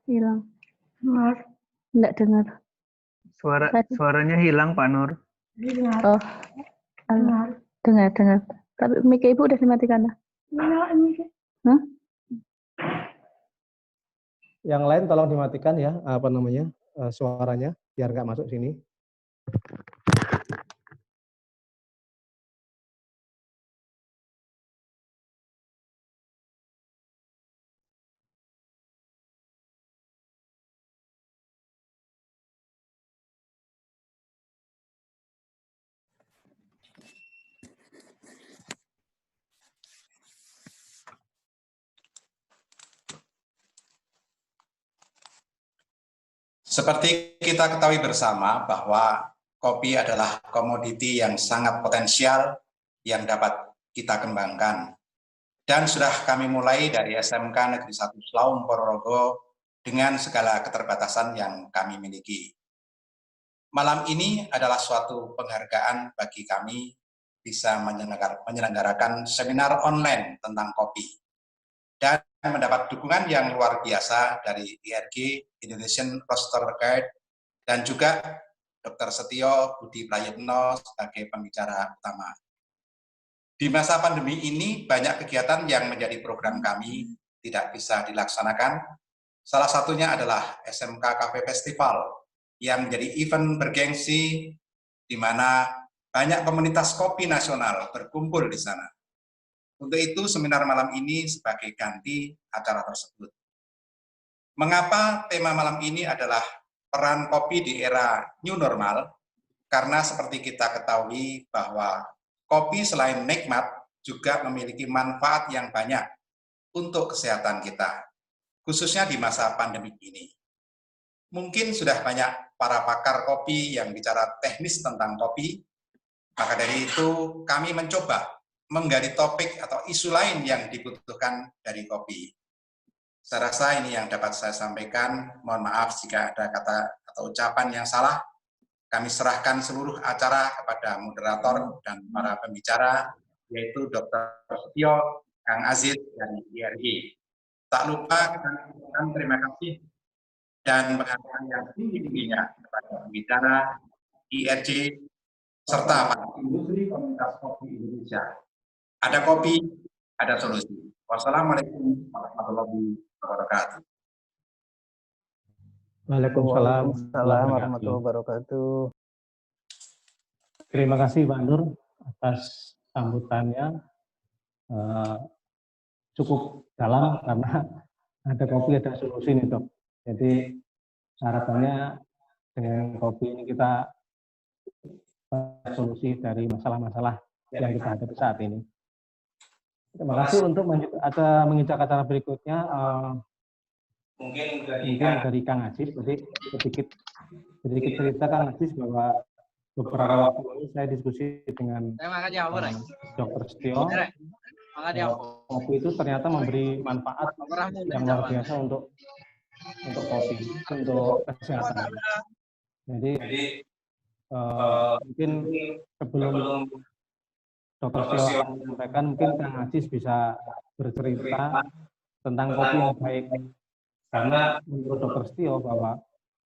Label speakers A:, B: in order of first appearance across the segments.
A: Hilang.
B: Nur.
A: Enggak dengar.
C: Suaranya hilang, Pak Nur.
B: Dengar.
A: Oh,
B: Dengar.
A: dengar. Tapi mic Ibu udah dimatikan lah.
B: Nyalain ini.
A: Hah?
D: Yang lain tolong dimatikan ya, suaranya, biar nggak masuk sini.
E: Seperti kita ketahui bersama bahwa kopi adalah komoditi yang sangat potensial yang dapat kita kembangkan. Dan sudah kami mulai dari SMK Negeri 1 Slaung Ponorogo dengan segala keterbatasan yang kami miliki. Malam ini adalah suatu penghargaan bagi kami bisa menyelenggarakan seminar online tentang kopi. Dan mendapat dukungan yang luar biasa dari IRG, Indonesian Roaster Guide, dan juga Dr. Setio Budi Prayitno sebagai pembicara utama. Di masa pandemi ini, banyak kegiatan yang menjadi program kami tidak bisa dilaksanakan. Salah satunya adalah SMK Cafe Festival, yang menjadi event bergengsi, di mana banyak komunitas kopi nasional berkumpul di sana. Untuk itu, seminar malam ini sebagai ganti acara tersebut. Mengapa tema malam ini adalah peran kopi di era new normal? Karena seperti kita ketahui bahwa kopi selain nikmat juga memiliki manfaat yang banyak untuk kesehatan kita, khususnya di masa pandemi ini. Mungkin sudah banyak para pakar kopi yang bicara teknis tentang kopi, maka dari itu kami mencoba menggali topik atau isu lain yang dibutuhkan dari kopi. Saya rasa ini yang dapat saya sampaikan. Mohon maaf jika ada kata atau ucapan yang salah. Kami serahkan seluruh acara kepada moderator dan para pembicara, yaitu Dr. Setio, Kang Aziz, dan IRG. Tak lupa kami ucapkan terima kasih dan penghargaan yang tinggi-tingginya kepada pembicara, IRG, serta para industri komunitas kopi Indonesia. Ada kopi, ada solusi. Wassalamualaikum warahmatullahi wabarakatuh.
D: Waalaikumsalam
C: Warahmatullahi wabarakatuh.
D: Terima kasih Pak Nur atas sambutannya. Cukup dalam karena ada kopi, ada solusi nih Dok. Jadi harapannya dengan kopi ini kita solusi dari masalah-masalah yang kita hadapi saat ini. Terima kasih untuk mengejak acara berikutnya. Mungkin dari Kang Aziz, jadi sedikit cerita Kang Aziz bahwa beberapa waktu lalu saya diskusi dengan Dr. Setio. Kopi itu ternyata memberi manfaat yang luar biasa untuk kopi, untuk kesehatan. Jadi mungkin sebelum Dr. Setio menyampaikan, mungkin Kang Aziz bisa bercerita tentang kopi yang baik. Karena menurut Dr. Setio bahwa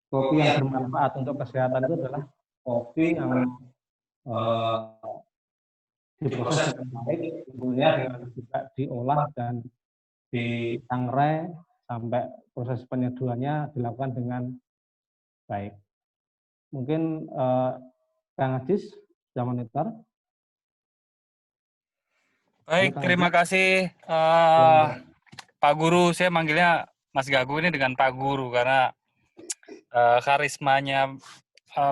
D: kopi yang bermanfaat untuk kesehatan itu adalah kopi yang diproses dengan baik, tentunya dengan juga diolah dan ditangrai sampai proses penyeduhannya dilakukan dengan baik. Mungkin Kang Aziz sudah monitor.
F: Baik, terima kasih Pak Guru. Saya manggilnya Mas Gagu ini dengan Pak Guru karena karismanya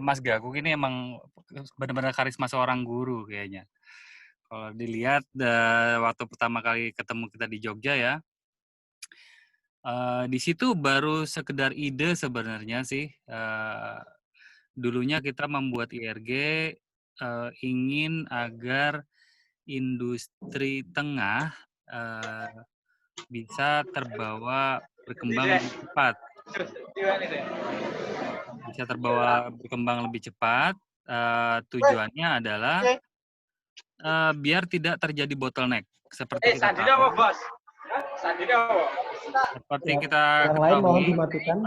F: Mas Gagu ini emang benar-benar karisma seorang guru kayaknya. Kalau dilihat waktu pertama kali ketemu kita di Jogja ya, di situ baru sekedar ide sebenarnya sih. Dulunya kita membuat IRG ingin agar industri tengah bisa berkembang lebih cepat. Tujuannya adalah biar tidak terjadi bottleneck seperti kita tahu. Seperti
D: Ya,
F: kita
D: yang lain mohon
F: ketahui,
D: dimatikan.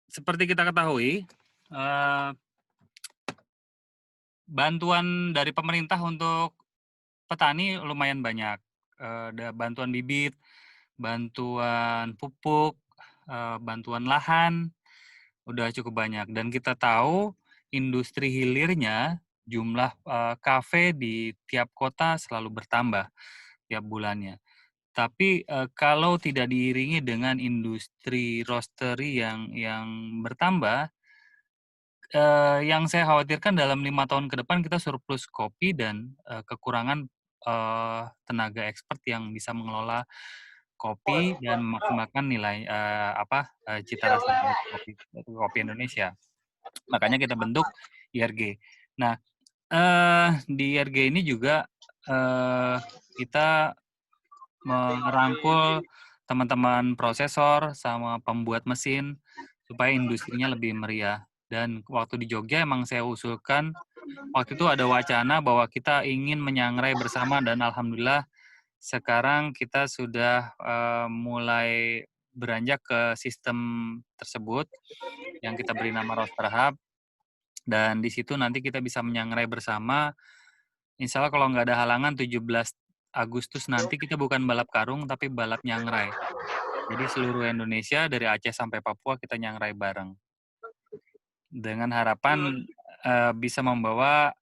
F: Seperti kita ketahui, bantuan dari pemerintah untuk petani lumayan banyak. Ada bantuan bibit, bantuan pupuk, bantuan lahan, udah cukup banyak. Dan kita tahu industri hilirnya, jumlah kafe di tiap kota selalu bertambah tiap bulannya. Tapi kalau tidak diiringi dengan industri roastery yang bertambah, yang saya khawatirkan dalam 5 tahun ke depan kita surplus kopi dan kekurangan tenaga expert yang bisa mengelola kopi dan memaksimalkan nilai cita rasa dari kopi Indonesia. Makanya kita bentuk IRG. Nah, di IRG ini juga kita merangkul teman-teman prosesor sama pembuat mesin supaya industrinya lebih meriah. Dan waktu di Jogja emang saya usulkan, waktu itu ada wacana bahwa kita ingin menyangrai bersama dan alhamdulillah sekarang kita sudah mulai beranjak ke sistem tersebut yang kita beri nama Roaster Hub. Dan di situ nanti kita bisa menyangrai bersama. Insya Allah kalau nggak ada halangan 17 Agustus nanti kita bukan balap karung tapi balap nyangrai. Jadi seluruh Indonesia dari Aceh sampai Papua kita nyangrai bareng. Dengan harapan bisa membawa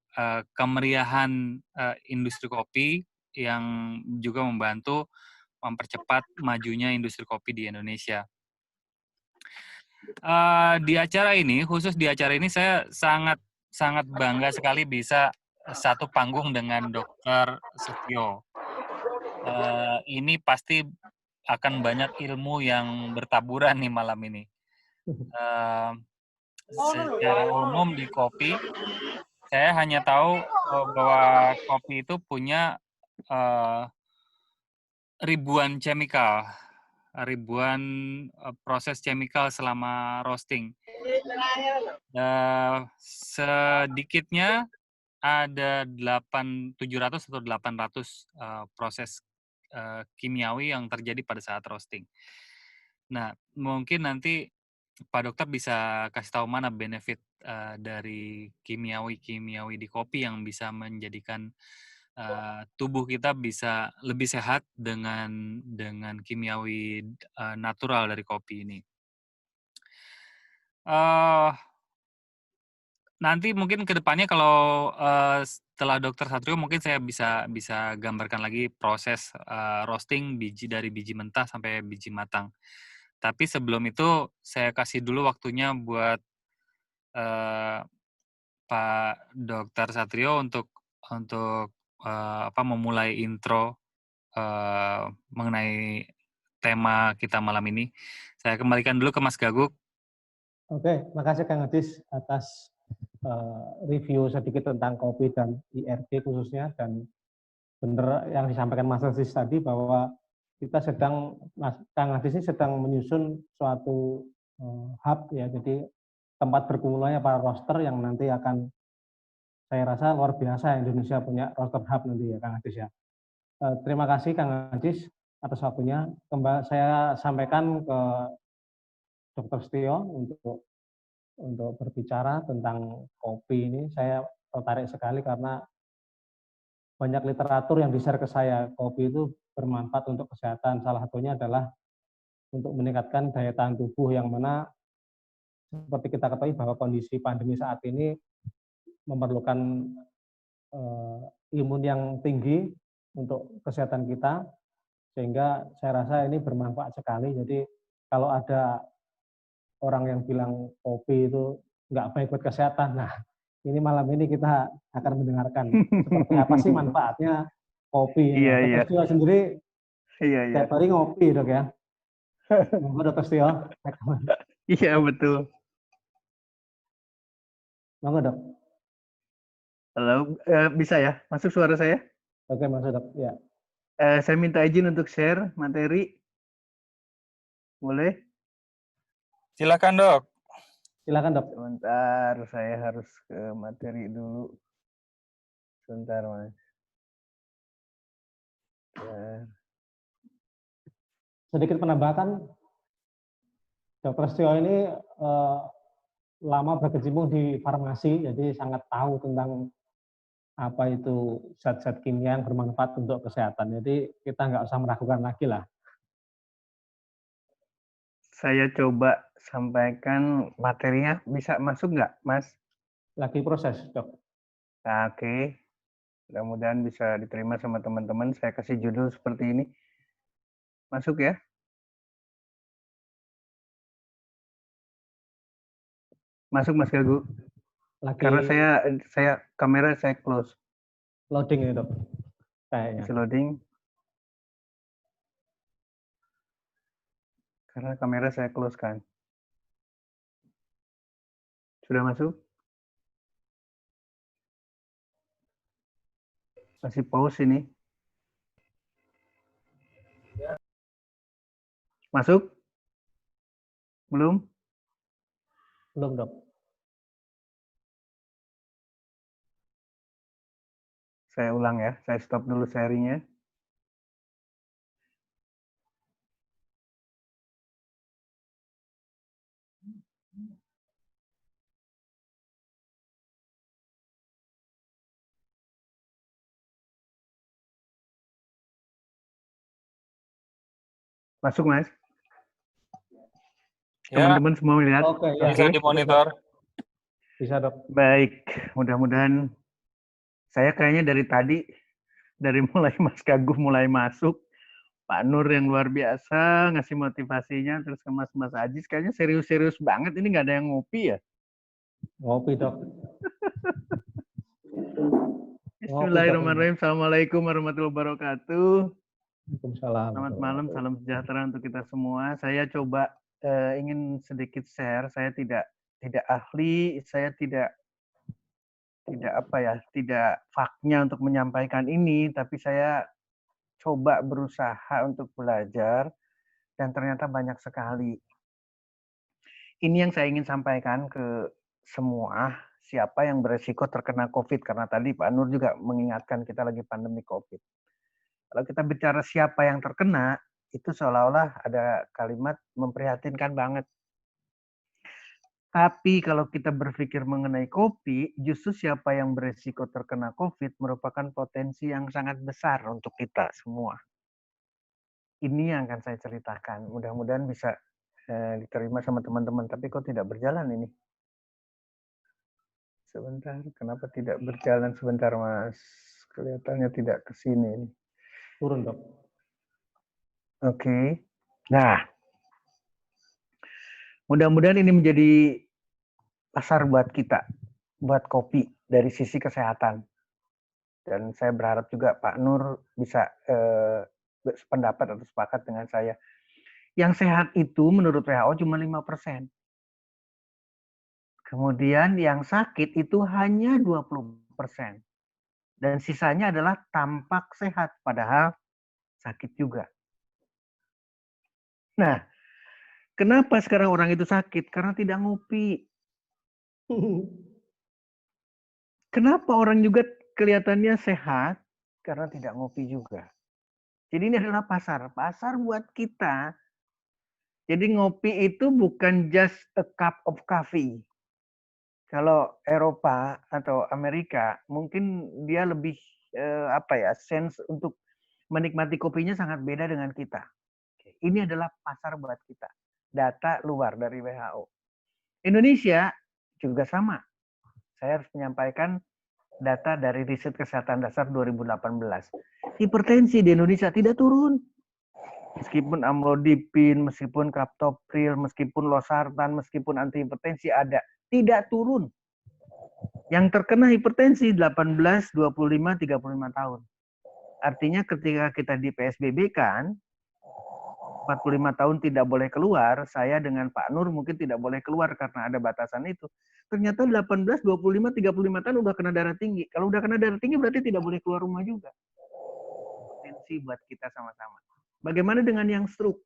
F: kemeriahan industri kopi yang juga membantu mempercepat majunya industri kopi di Indonesia. Di acara ini, khusus di acara ini saya sangat bangga sekali bisa satu panggung dengan Dr. Setio. Ini pasti akan banyak ilmu yang bertaburan nih malam ini. Secara umum di kopi, saya hanya tahu bahwa kopi itu punya ribuan chemical, ribuan proses chemical selama roasting. Sedikitnya ada 700 atau 800 proses kimiawi yang terjadi pada saat roasting. Nah, mungkin nanti Pak Dokter bisa kasih tahu mana benefit dari kimiawi di kopi yang bisa menjadikan tubuh kita bisa lebih sehat dengan kimiawi natural dari kopi ini. Nanti mungkin ke depannya kalau setelah Dokter Satrio mungkin saya bisa gambarkan lagi proses roasting dari biji mentah sampai biji matang. Tapi sebelum itu saya kasih dulu waktunya buat Pak Dokter Satrio untuk memulai intro mengenai tema kita malam ini. Saya kembalikan dulu ke Mas Gaguk.
D: Oke, makasih Kang Adis atas review sedikit tentang kopi dan IRG khususnya, dan benar yang disampaikan Mas Adis tadi bahwa kita Kang Adis ini sedang menyusun suatu hub ya, jadi tempat berkumpulnya para roaster yang nanti akan, saya rasa luar biasa Indonesia punya roaster hub nanti ya Kang Adis ya. Terima kasih Kang Adis atas waktunya. Saya sampaikan ke Dr. Setio untuk berbicara tentang kopi ini. Saya tertarik sekali karena banyak literatur yang di-share ke saya, kopi itu bermanfaat untuk kesehatan. Salah satunya adalah untuk meningkatkan daya tahan tubuh, yang mana seperti kita ketahui bahwa kondisi pandemi saat ini memerlukan imun yang tinggi untuk kesehatan kita, sehingga saya rasa ini bermanfaat sekali. Jadi kalau ada orang yang bilang kopi itu nggak baik buat kesehatan, nah ini malam ini kita akan mendengarkan seperti apa sih manfaatnya kopi.
C: Iya.
D: Dr. Setio sendiri
C: Iya.
D: tiap hari ngopi Dok ya. Monggo Dr. Setio.
C: Iya betul.
D: Monggo Dok.
C: Halo, bisa ya? Masuk suara saya?
D: Oke, masuk Dok. Ya.
C: Saya minta izin untuk share materi. Boleh?
F: Silakan Dok.
D: Silakan Dok.
C: Sebentar, saya harus ke materi dulu. Sebentar, Mas. Ya.
D: Sedikit penambahkan, Dr. Setio ini lama berkecimpung di farmasi, jadi sangat tahu tentang apa itu zat-zat kimia yang bermanfaat untuk kesehatan. Jadi kita nggak usah meragukan lagi lah.
C: Saya coba sampaikan materinya, bisa masuk nggak, Mas?
D: Lagi proses, Dok.
C: Nah, oke. Mudah-mudahan bisa diterima sama teman-teman. Saya kasih judul seperti ini. Masuk ya? Masuk, Mas Gagu.
D: Lagi
C: Karena saya kamera saya close.
D: loading ini, Dok. Kayaknya.
C: Masih loading. Karena kamera saya close kan. Sudah masuk? Masih pause ini. Masuk? Belum?
D: Belum, Dok.
C: Saya ulang ya. Saya stop dulu sharingnya. Masuk, Mas?
F: Ya,
C: Teman-teman semua melihat?
D: Oke, ya.
F: bisa
C: Oke.
F: dimonitor.
D: Bisa, Dok.
C: Baik, mudah-mudahan saya kayaknya dari mulai Mas Gaguh mulai masuk, Pak Nur yang luar biasa ngasih motivasinya, terus ke Mas Ajis kayaknya serius-serius banget, ini nggak ada yang ngopi ya?
D: Ngopi, Dok.
C: Bismillahirrahmanirrahim. Assalamualaikum warahmatullahi wabarakatuh.
D: Waalaikumsalam.
C: Selamat malam, salam sejahtera untuk kita semua. Saya coba ingin sedikit share. Saya tidak ahli, saya tidak faknya untuk menyampaikan ini, tapi saya coba berusaha untuk belajar dan ternyata banyak sekali. Ini yang saya ingin sampaikan ke semua, siapa yang beresiko terkena COVID, karena tadi Pak Nur juga mengingatkan kita lagi pandemi COVID. Kalau kita bicara siapa yang terkena, itu seolah-olah ada kalimat memprihatinkan banget. Tapi kalau kita berpikir mengenai kopi, justru siapa yang beresiko terkena COVID merupakan potensi yang sangat besar untuk kita semua. Ini yang akan saya ceritakan. Mudah-mudahan bisa diterima sama teman-teman. Tapi kok tidak berjalan ini? Sebentar, kenapa tidak berjalan sebentar, Mas? Kelihatannya tidak ke sini.
D: Turun, Dok.
C: Oke. Nah, mudah-mudahan ini menjadi pasar buat kita, buat kopi dari sisi kesehatan. Dan saya berharap juga Pak Nur bisa sependapat atau sepakat dengan saya. Yang sehat itu menurut WHO cuma 5%. Kemudian yang sakit itu hanya 20%. Dan sisanya adalah tampak sehat, padahal sakit juga. Nah, kenapa sekarang orang itu sakit? Karena tidak ngopi. Kenapa orang juga kelihatannya sehat? Karena tidak ngopi juga. Jadi ini adalah pasar buat kita. Jadi ngopi itu bukan just a cup of coffee. Kalau Eropa atau Amerika, mungkin dia lebih sense untuk menikmati kopinya sangat beda dengan kita. Ini adalah pasar buat kita. Data luar dari WHO. Indonesia juga sama. Saya harus menyampaikan data dari riset kesehatan dasar 2018. Hipertensi di Indonesia tidak turun. Meskipun amlodipin, meskipun captopril, meskipun losartan, meskipun antihipertensi ada, tidak turun. Yang terkena hipertensi 18, 25, 35 tahun. Artinya ketika kita di PSBB kan, 45 tahun tidak boleh keluar, saya dengan Pak Nur mungkin tidak boleh keluar karena ada batasan itu. Ternyata 18, 25, 35 tahun udah kena darah tinggi. Kalau udah kena darah tinggi berarti tidak boleh keluar rumah juga. Potensi buat kita sama-sama. Bagaimana dengan yang stroke?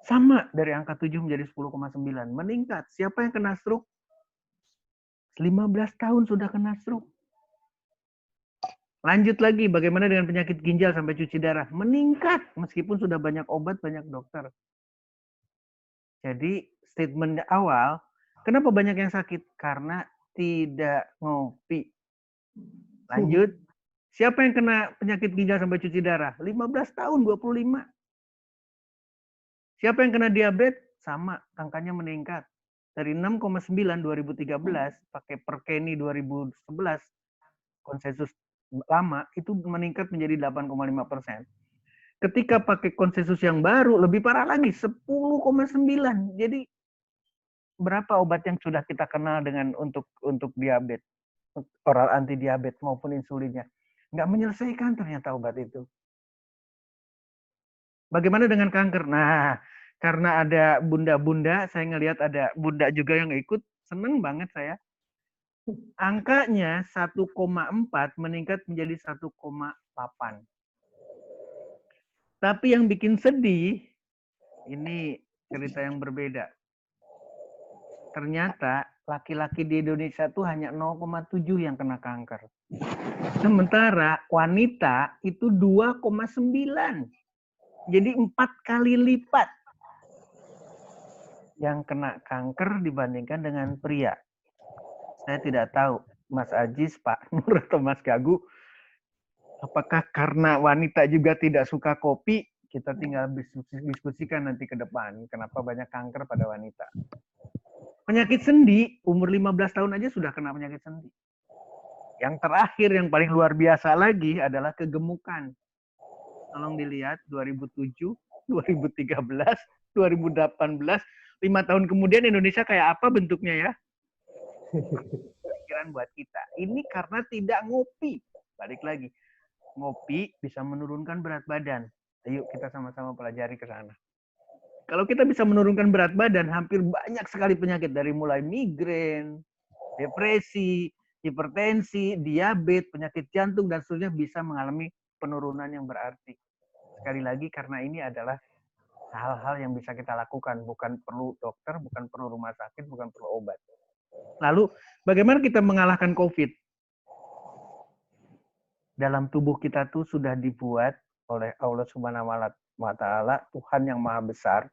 C: Sama dari angka 7 menjadi 10,9. Meningkat. Siapa yang kena stroke? 15 tahun sudah kena stroke. Lanjut lagi, bagaimana dengan penyakit ginjal sampai cuci darah? Meningkat, meskipun sudah banyak obat, banyak dokter. Jadi, statement awal, kenapa banyak yang sakit? Karena tidak ngopi. Lanjut, siapa yang kena penyakit ginjal sampai cuci darah? 15 tahun, 25. Siapa yang kena diabetes? Sama, angkanya meningkat. Dari 6,9 2013, pakai Perkeni 2011, konsensus lama, itu meningkat menjadi 8,5%. Ketika pakai konsensus yang baru, lebih parah lagi, 10,9. Jadi, berapa obat yang sudah kita kenal dengan untuk diabetes? Oral anti diabetes maupun insulinnya. Nggak menyelesaikan ternyata obat itu. Bagaimana dengan kanker? Nah, karena ada bunda-bunda, saya ngelihat ada bunda juga yang ikut, seneng banget saya. Angkanya 1,4 meningkat menjadi 1,8. Tapi yang bikin sedih, ini cerita yang berbeda. Ternyata laki-laki di Indonesia tuh hanya 0,7 yang kena kanker. Sementara wanita itu 2,9. Jadi 4 kali lipat yang kena kanker dibandingkan dengan pria. Saya tidak tahu, Mas Ajis, Pak Nur, atau Mas Gagu, apakah karena wanita juga tidak suka kopi? Kita tinggal diskusikan nanti ke depan. Kenapa banyak kanker pada wanita? Penyakit sendi, umur 15 tahun aja sudah kena penyakit sendi. Yang terakhir, yang paling luar biasa lagi adalah kegemukan. Tolong dilihat, 2007, 2013, 2018, 5 tahun kemudian Indonesia kayak apa bentuknya ya? Pikiran buat kita. Ini karena tidak ngopi. Balik lagi. Ngopi bisa menurunkan berat badan. Ayo kita sama-sama pelajari ke sana. Kalau kita bisa menurunkan berat badan, hampir banyak sekali penyakit. Dari mulai migrain, depresi, hipertensi, diabetes, penyakit jantung, dan seterusnya bisa mengalami penurunan yang berarti. Sekali lagi, karena ini adalah hal-hal yang bisa kita lakukan. Bukan perlu dokter, bukan perlu rumah sakit, bukan perlu obat. Lalu, bagaimana kita mengalahkan COVID? Dalam tubuh kita tuh sudah dibuat oleh Allah Subhanahu wa Ta'ala, Tuhan yang Maha Besar,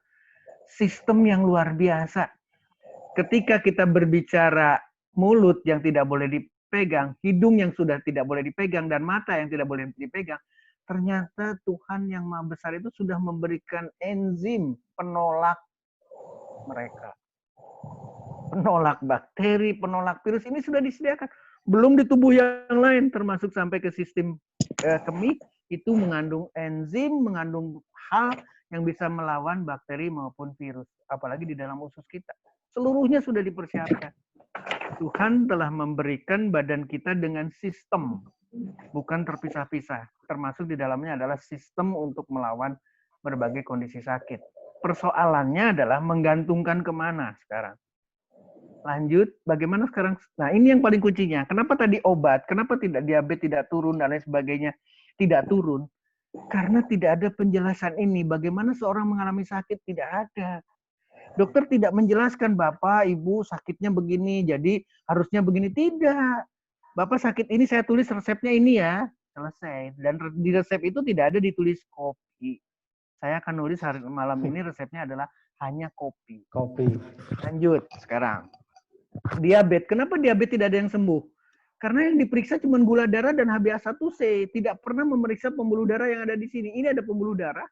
C: sistem yang luar biasa. Ketika kita berbicara mulut yang tidak boleh dipegang, hidung yang sudah tidak boleh dipegang, dan mata yang tidak boleh dipegang, ternyata Tuhan yang Maha Besar itu sudah memberikan enzim penolak mereka. Penolak bakteri, penolak virus, ini sudah disediakan. Belum di tubuh yang lain, termasuk sampai ke sistem kemih, itu mengandung enzim, mengandung hal yang bisa melawan bakteri maupun virus. Apalagi di dalam usus kita. Seluruhnya sudah dipersiapkan. Tuhan telah memberikan badan kita dengan sistem, bukan terpisah-pisah. Termasuk di dalamnya adalah sistem untuk melawan berbagai kondisi sakit. Persoalannya adalah menggantungkan kemana sekarang. Lanjut, bagaimana sekarang? Nah, ini yang paling kuncinya. Kenapa tadi obat? Kenapa tidak diabetes tidak turun dan lain sebagainya tidak turun? Karena tidak ada penjelasan ini. Bagaimana seorang mengalami sakit? Tidak ada. Dokter tidak menjelaskan, Bapak, Ibu sakitnya begini, jadi harusnya begini. Tidak. Bapak sakit ini, saya tulis resepnya ini ya. Selesai. Dan di resep itu tidak ada ditulis kopi. Saya akan nulis hari malam ini resepnya adalah hanya kopi.
D: Kopi.
C: Lanjut sekarang. Diabetes. Kenapa diabetes tidak ada yang sembuh? Karena yang diperiksa cuma gula darah dan HbA1c. Tidak pernah memeriksa pembuluh darah yang ada di sini. Ini ada pembuluh darah.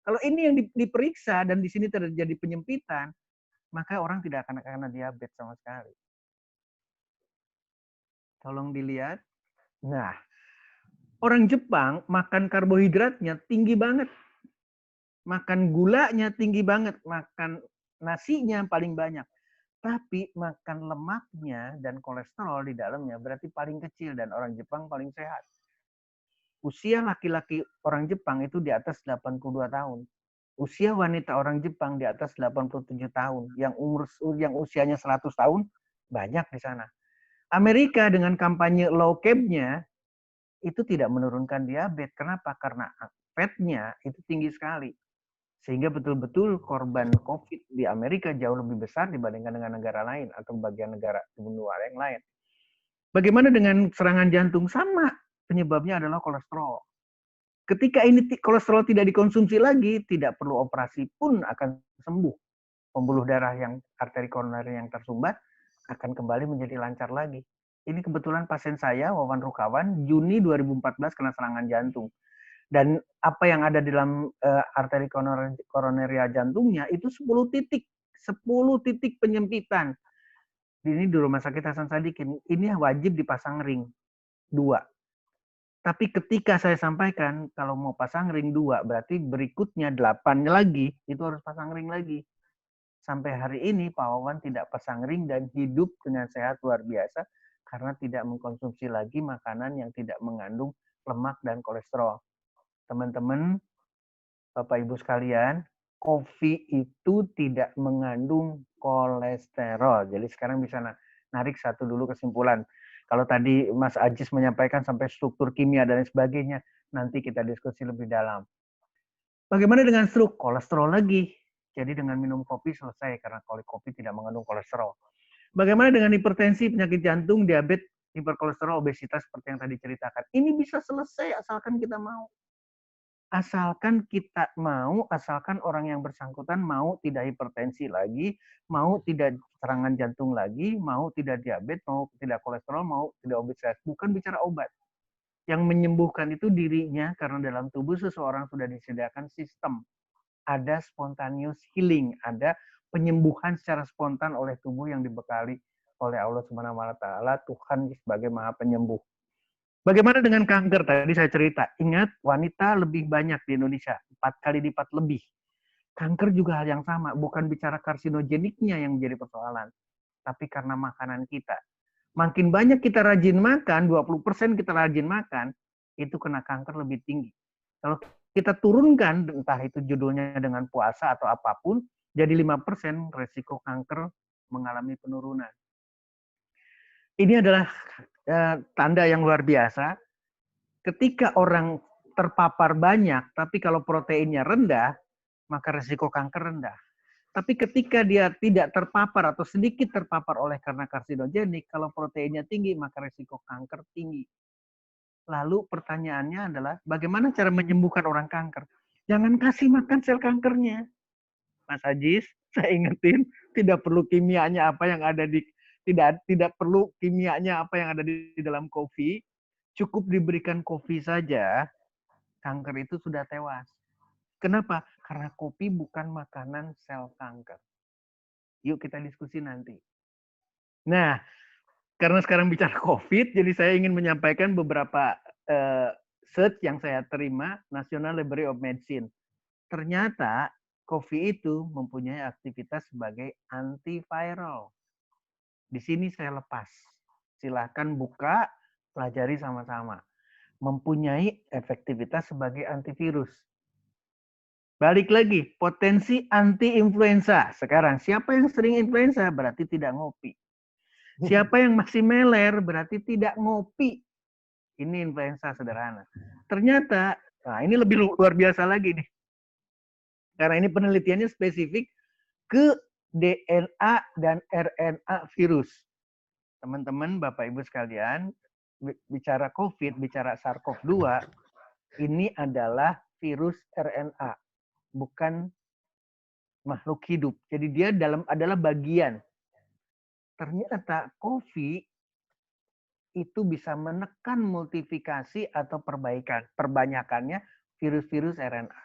C: Kalau ini yang diperiksa dan di sini terjadi penyempitan, maka orang tidak akan kena diabetes sama sekali. Tolong dilihat. Nah, orang Jepang makan karbohidratnya tinggi banget. Makan gulanya tinggi banget. Makan nasinya paling banyak. Tapi makan lemaknya dan kolesterol di dalamnya berarti paling kecil dan orang Jepang paling sehat. Usia laki-laki orang Jepang itu di atas 82 tahun. Usia wanita orang Jepang di atas 87 tahun. Yang usianya 100 tahun banyak di sana. Amerika dengan kampanye low carb-nya itu tidak menurunkan diabetes. Kenapa? Karena fatnya itu tinggi sekali. Sehingga betul-betul korban COVID di Amerika jauh lebih besar dibandingkan dengan negara lain atau bagian negara benua yang lain. Bagaimana dengan serangan jantung? Sama. penyebabnya adalah kolesterol. Ketika ini kolesterol tidak dikonsumsi lagi, tidak perlu operasi pun akan sembuh. Pembuluh darah yang arteri koroner yang tersumbat akan kembali menjadi lancar lagi. Ini kebetulan pasien saya, Wawan Rukawan, Juni 2014 kena serangan jantung. Dan apa yang ada di dalam arteri koroneria jantungnya itu 10 titik. 10 titik penyempitan. Ini di Rumah Sakit Hasan Sadikin. Ini wajib dipasang ring 2. Tapi ketika saya sampaikan, kalau mau pasang ring 2, berarti berikutnya 8 lagi, itu harus pasang ring lagi. Sampai hari ini Pak Wawan tidak pasang ring dan hidup dengan sehat luar biasa karena tidak mengkonsumsi lagi makanan yang tidak mengandung lemak dan kolesterol. Teman-teman, Bapak Ibu sekalian, kopi itu tidak mengandung kolesterol. Jadi sekarang bisa narik satu dulu kesimpulan. Kalau tadi Mas Ajis menyampaikan sampai struktur kimia dan sebagainya, nanti kita diskusi lebih dalam. Bagaimana dengan stroke? Kolesterol lagi. Jadi dengan minum kopi selesai karena kopi tidak mengandung kolesterol. Bagaimana dengan hipertensi, penyakit jantung, diabetes, hiperkolesterol, obesitas seperti yang tadi ceritakan? Ini bisa selesai asalkan kita mau. Asalkan kita mau, asalkan orang yang bersangkutan mau tidak hipertensi lagi, mau tidak serangan jantung lagi, mau tidak diabetes, mau tidak kolesterol, mau tidak obesitas. Bukan bicara obat. Yang menyembuhkan itu dirinya karena dalam tubuh seseorang sudah disediakan sistem. Ada spontaneous healing, ada penyembuhan secara spontan oleh tubuh yang dibekali oleh Allah Subhanahu wa taala, Tuhan sebagai Maha Penyembuh. Bagaimana dengan kanker? Tadi saya cerita, ingat wanita lebih banyak di Indonesia, 4 kali lipat lebih. Kanker juga hal yang sama, bukan bicara karsinogeniknya yang menjadi persoalan, tapi karena makanan kita. Makin banyak kita rajin makan, 20% kita rajin makan, itu kena kanker lebih tinggi. Kalau kita turunkan, entah itu judulnya dengan puasa atau apapun, jadi 5% resiko kanker mengalami penurunan. Ini adalah tanda yang luar biasa. Ketika orang terpapar banyak, tapi kalau proteinnya rendah, maka resiko kanker rendah. Tapi ketika dia tidak terpapar atau sedikit terpapar oleh karena karsinogenik, kalau proteinnya tinggi, maka resiko kanker tinggi. Lalu pertanyaannya adalah, bagaimana cara menyembuhkan orang kanker? Jangan kasih makan sel kankernya. Mas Ajis, saya ingetin, tidak perlu kimianya apa yang ada di tidak perlu kimianya apa yang ada di dalam kopi. Cukup diberikan kopi saja, kanker itu sudah tewas. Kenapa? Karena kopi bukan makanan sel kanker. Yuk kita diskusi nanti. Nah, karena sekarang bicara COVID, jadi saya ingin menyampaikan beberapa search yang saya terima, National Library of Medicine. Ternyata kopi itu mempunyai aktivitas sebagai antiviral. Di sini saya lepas. Silahkan buka, pelajari sama-sama. Mempunyai efektivitas sebagai antivirus. Balik lagi, potensi anti-influenza. Sekarang, siapa yang sering influenza berarti tidak ngopi. Siapa yang masih meler berarti tidak ngopi. Ini influenza sederhana. Ternyata, nah ini lebih luar biasa lagi nih. Karena ini penelitiannya spesifik ke DNA dan RNA virus. Teman-teman, Bapak Ibu sekalian, bicara COVID, bicara SARS-CoV-2, ini adalah virus RNA, bukan makhluk hidup. Jadi dia adalah bagian. Ternyata COVID itu bisa menekan multiplikasi atau perbanyakannya virus-virus RNA.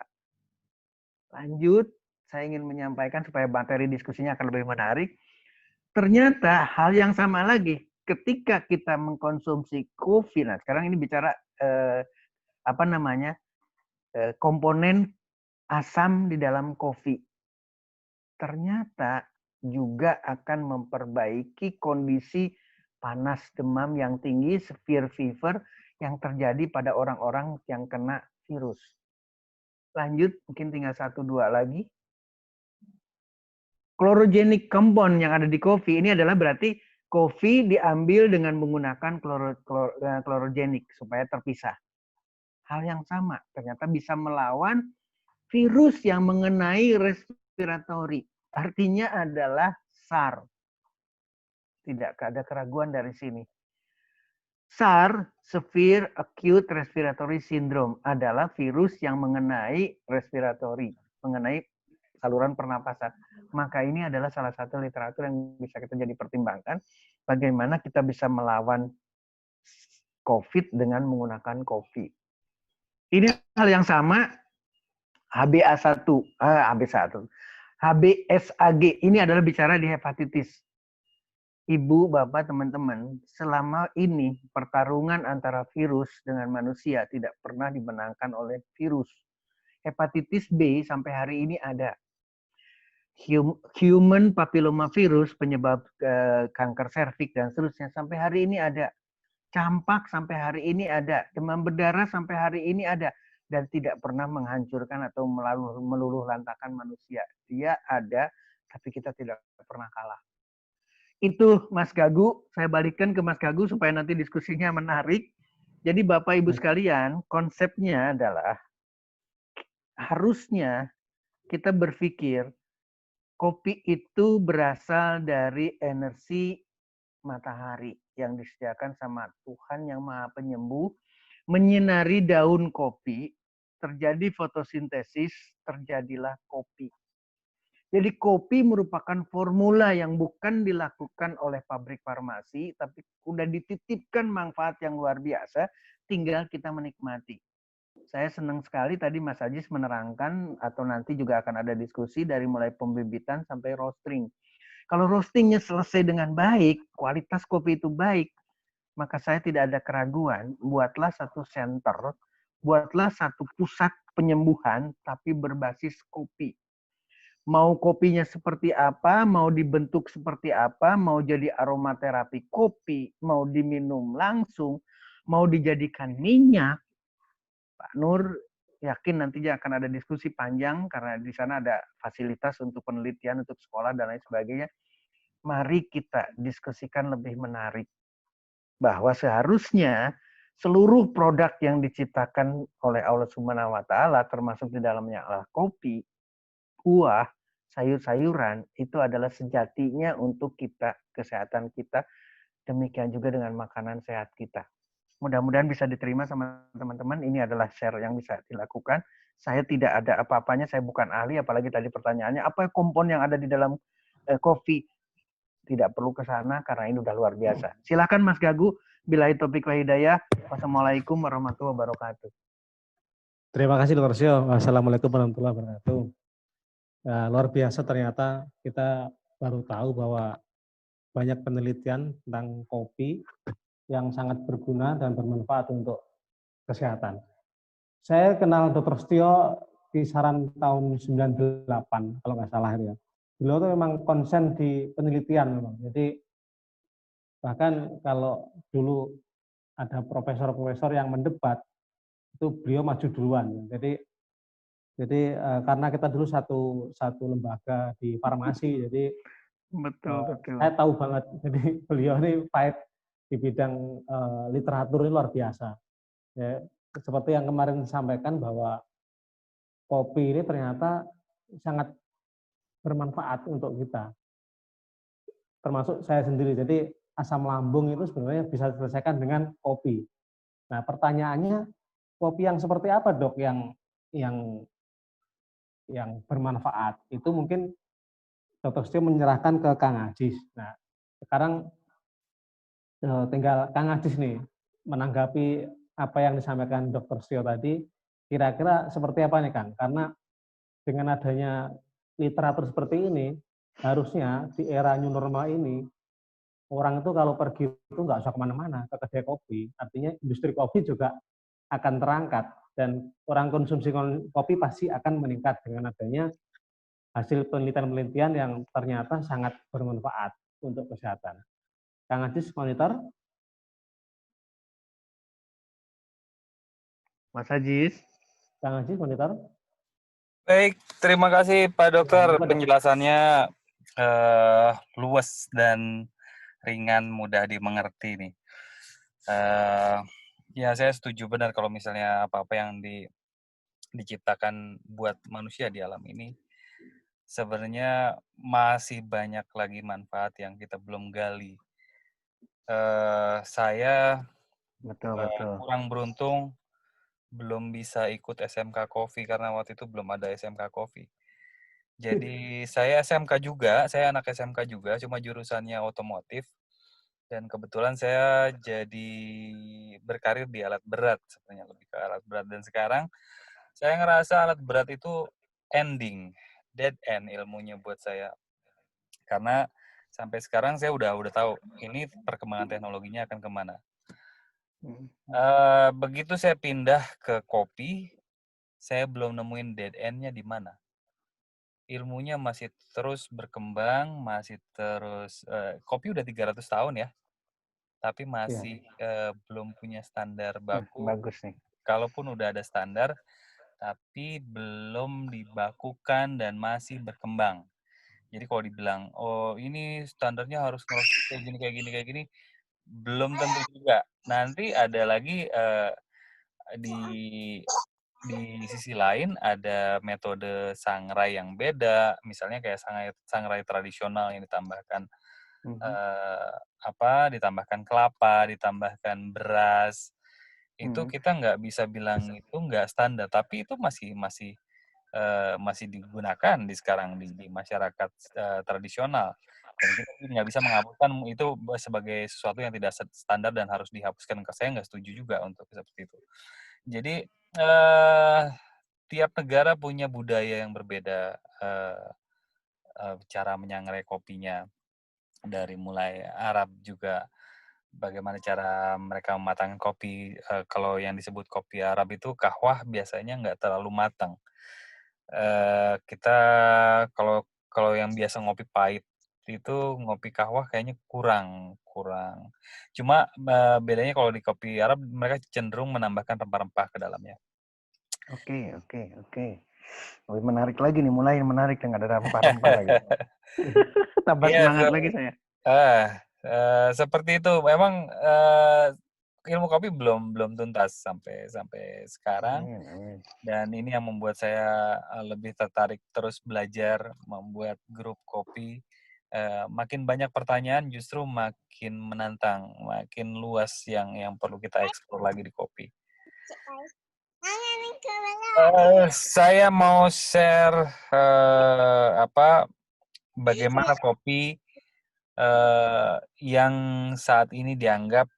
C: Lanjut, saya ingin menyampaikan supaya materi diskusinya akan lebih menarik. Ternyata hal yang sama lagi, ketika kita mengkonsumsi kopi, nah sekarang ini bicara komponen asam di dalam kopi. Ternyata juga akan memperbaiki kondisi panas demam yang tinggi, severe fever yang terjadi pada orang-orang yang kena virus. Lanjut, mungkin tinggal 1-2 lagi. Chlorogenic compound yang ada di kopi ini adalah berarti kopi diambil dengan menggunakan chlorogenik supaya terpisah. Hal yang sama, ternyata bisa melawan virus yang mengenai respiratory. Artinya adalah SARS. Tidak ada keraguan dari sini. SARS, Severe Acute Respiratory Syndrome, adalah virus yang mengenai respiratory, mengenai saluran pernapasan. Maka ini adalah salah satu literatur yang bisa kita jadi pertimbangkan, bagaimana kita bisa melawan COVID dengan menggunakan kopi. Ini hal yang sama HbA1, HBsAg, ini adalah bicara di hepatitis. Ibu, Bapak, teman-teman, selama ini pertarungan antara virus dengan manusia tidak pernah dimenangkan oleh virus. Hepatitis B sampai hari ini ada. Human papillomavirus penyebab kanker serviks dan seterusnya sampai hari ini ada. Campak sampai hari ini ada. Demam berdarah sampai hari ini ada. Dan tidak pernah menghancurkan atau meluluh lantakan manusia. Dia ada, tapi kita tidak pernah kalah. Itu Mas Gagu, saya balikkan ke Mas Gagu supaya nanti diskusinya menarik. Jadi Bapak Ibu sekalian, konsepnya adalah harusnya kita berpikir kopi itu berasal dari energi matahari yang disediakan sama Tuhan yang Maha Penyembuh, menyinari daun kopi, terjadi fotosintesis, terjadilah kopi. Jadi kopi merupakan formula yang bukan dilakukan oleh pabrik farmasi, tapi sudah dititipkan manfaat yang luar biasa, tinggal kita menikmati. Saya senang sekali tadi Mas Ajis menerangkan, atau nanti juga akan ada diskusi dari mulai pembibitan sampai roasting. Kalau roastingnya selesai dengan baik, kualitas kopi itu baik, maka saya tidak ada keraguan, buatlah satu center, buatlah satu pusat penyembuhan, tapi berbasis kopi. Mau kopinya seperti apa, mau dibentuk seperti apa, mau jadi aromaterapi kopi, mau diminum langsung, mau dijadikan minyak. Pak Nur yakin nantinya akan ada diskusi panjang karena di sana ada fasilitas untuk penelitian, untuk sekolah, dan lain sebagainya. Mari kita diskusikan lebih menarik. Bahwa seharusnya seluruh produk yang diciptakan oleh Allah Subhanahu wa Ta'ala, termasuk di dalamnya adalah kopi, buah, sayur-sayuran, itu adalah sejatinya untuk kita, kesehatan kita, demikian juga dengan makanan sehat kita. Mudah-mudahan bisa diterima sama teman-teman, ini adalah share yang bisa dilakukan. Saya tidak ada apa-apanya, saya bukan ahli, apalagi tadi pertanyaannya, apa kompon yang ada di dalam kopi? Tidak perlu ke sana, karena ini udah luar biasa. Silakan Mas Gagu, billahi taufiq wa hidayah. Wassalamualaikum warahmatullahi wabarakatuh.
D: Terima kasih Dr. Sio. Wassalamualaikum warahmatullahi wabarakatuh. Ya, luar biasa ternyata kita baru tahu bahwa banyak penelitian tentang kopi yang sangat berguna dan bermanfaat untuk kesehatan. Saya kenal Dr. Setio kisaran tahun 98 kalau nggak salah ya. Beliau tuh memang konsen di penelitian memang. Jadi bahkan kalau dulu ada profesor-profesor yang mendebat itu beliau maju duluan. Jadi karena kita dulu satu lembaga di farmasi, jadi
C: betul.
D: Saya tahu banget. Jadi beliau ini fight di bidang literatur ini luar biasa. Ya, seperti yang kemarin disampaikan bahwa kopi ini ternyata sangat bermanfaat untuk kita. Termasuk saya sendiri. Jadi asam lambung itu sebenarnya bisa diselesaikan dengan kopi. Nah, pertanyaannya kopi yang seperti apa, Dok, yang bermanfaat? Itu mungkin Dr. Setio menyerahkan ke Kang Ajis. Nah, sekarang tinggal Kang Ajis nih menanggapi apa yang disampaikan Dr. Setio tadi, kira-kira seperti apa nih Kang? Karena dengan adanya literatur seperti ini, harusnya di era new normal ini, orang itu kalau pergi itu nggak usah kemana-mana, ke kedai kopi. Artinya industri kopi juga akan terangkat, dan orang konsumsi kopi pasti akan meningkat dengan adanya hasil penelitian-penelitian yang ternyata sangat bermanfaat untuk kesehatan. Kang Ajis, monitor.
C: Mas Ajis.
D: Kang Ajis, monitor.
F: Baik, terima kasih Pak Dokter. Penjelasannya luas dan ringan, mudah dimengerti nih. Ya, saya setuju benar kalau misalnya apa-apa yang diciptakan buat manusia di alam ini, sebenarnya masih banyak lagi manfaat yang kita belum gali. Saya
C: Betul.
F: kurang beruntung belum bisa ikut SMK Coffee karena waktu itu belum ada SMK Coffee. Jadi saya anak SMK juga, cuma jurusannya otomotif. Dan kebetulan saya jadi berkarir di alat berat, sebenarnya lebih ke alat berat. Dan sekarang saya ngerasa alat berat itu dead end ilmunya buat saya. Karena sampai sekarang saya udah tahu ini perkembangan teknologinya akan kemana. Begitu saya pindah ke kopi, saya belum nemuin dead end-nya di mana. Ilmunya masih terus berkembang, masih terus kopi udah 300 tahun ya, tapi masih belum punya standar baku.
C: Bagus nih.
F: Kalaupun udah ada standar, tapi belum dibakukan dan masih berkembang. Jadi kalau dibilang, oh ini standarnya harus ngerosting kayak gini, belum tentu juga. Nanti ada lagi di sisi lain ada metode sangrai yang beda, misalnya kayak sangrai tradisional yang ditambahkan ditambahkan kelapa, ditambahkan beras. Itu kita nggak bisa bilang itu nggak standar, tapi itu masih digunakan sekarang di masyarakat tradisional. Dan kita nggak bisa menghapuskan itu sebagai sesuatu yang tidak standar dan harus dihapuskan. Saya nggak setuju juga untuk seperti itu. Jadi tiap negara punya budaya yang berbeda, cara menyangrai kopinya. Dari mulai Arab juga, bagaimana cara mereka mematangkan kopi. Kalau yang disebut kopi Arab itu kahwah biasanya nggak terlalu matang. Kita kalau yang biasa ngopi pahit itu ngopi kahwah kayaknya kurang. Cuma bedanya kalau di kopi Arab mereka cenderung menambahkan rempah-rempah ke dalamnya.
C: Oke. Lebih menarik lagi nih, mulai menarik dengan ada rempah-rempah lagi. Tambah semangat lagi saya.
F: Seperti itu. Memang ilmu kopi belum tuntas sampai sekarang.
C: Amin.
F: Dan ini yang membuat saya lebih tertarik terus belajar, membuat grup kopi. Makin banyak pertanyaan justru makin menantang, makin luas yang perlu kita eksplor lagi di kopi. Saya mau share bagaimana kopi yang saat ini dianggap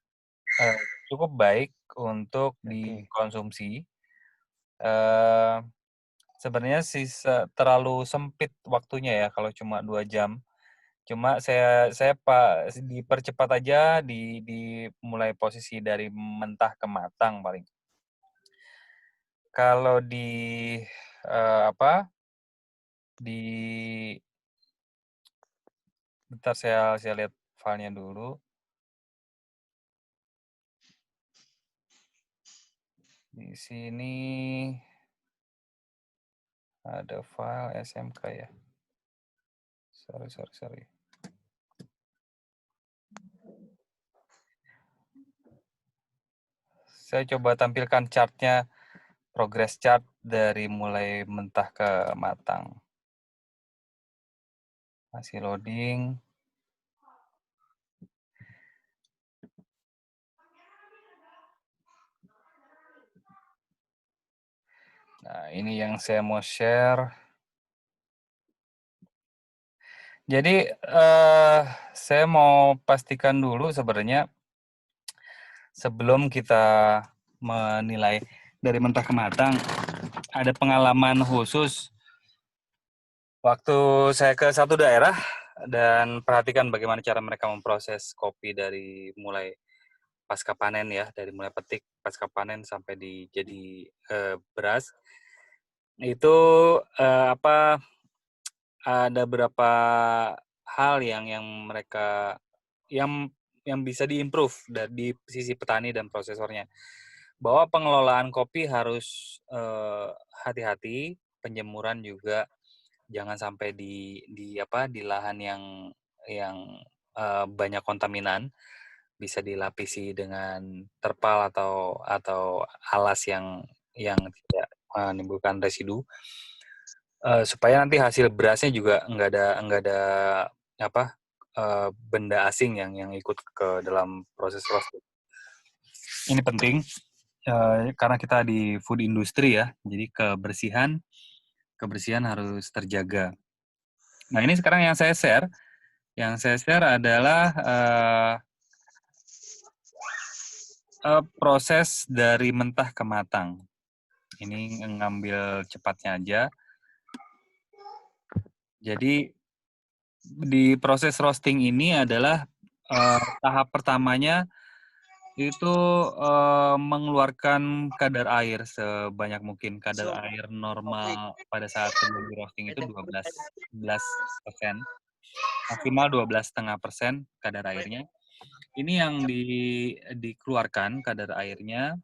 F: cukup baik untuk dikonsumsi. Sebenarnya sih terlalu sempit waktunya ya kalau cuma 2 jam. Cuma saya dipercepat aja di mulai posisi dari mentah ke matang paling. Kalau bentar saya lihat filenya dulu. Di sini ada file SMK ya. Sorry. Saya coba tampilkan chartnya, progress chart dari mulai mentah ke matang. Masih loading. Nah, ini yang saya mau share. Jadi, saya mau pastikan dulu sebenarnya sebelum kita menilai dari mentah ke matang, ada pengalaman khusus waktu saya ke satu daerah dan perhatikan bagaimana cara mereka memproses kopi dari mulai pasca panen ya, dari mulai petik pasca panen sampai jadi beras. Itu ada beberapa hal yang mereka yang bisa diimprove dari sisi petani dan prosesornya. Bahwa pengelolaan kopi harus hati-hati, penjemuran juga jangan sampai di lahan yang banyak kontaminan, bisa dilapisi dengan terpal atau alas yang tidak menimbulkan residu. Supaya nanti hasil berasnya juga nggak ada benda asing yang ikut ke dalam proses roasting. Ini penting karena kita di food industry ya, jadi kebersihan harus terjaga. Nah, ini sekarang yang saya share adalah proses dari mentah ke matang. Ini ngambil cepatnya aja. Jadi di proses roasting ini adalah tahap pertamanya itu mengeluarkan kadar air sebanyak mungkin. Kadar air normal pada saat sebelum di roasting itu 12%, maksimal 12,5% kadar airnya. Ini yang dikeluarkan kadar airnya,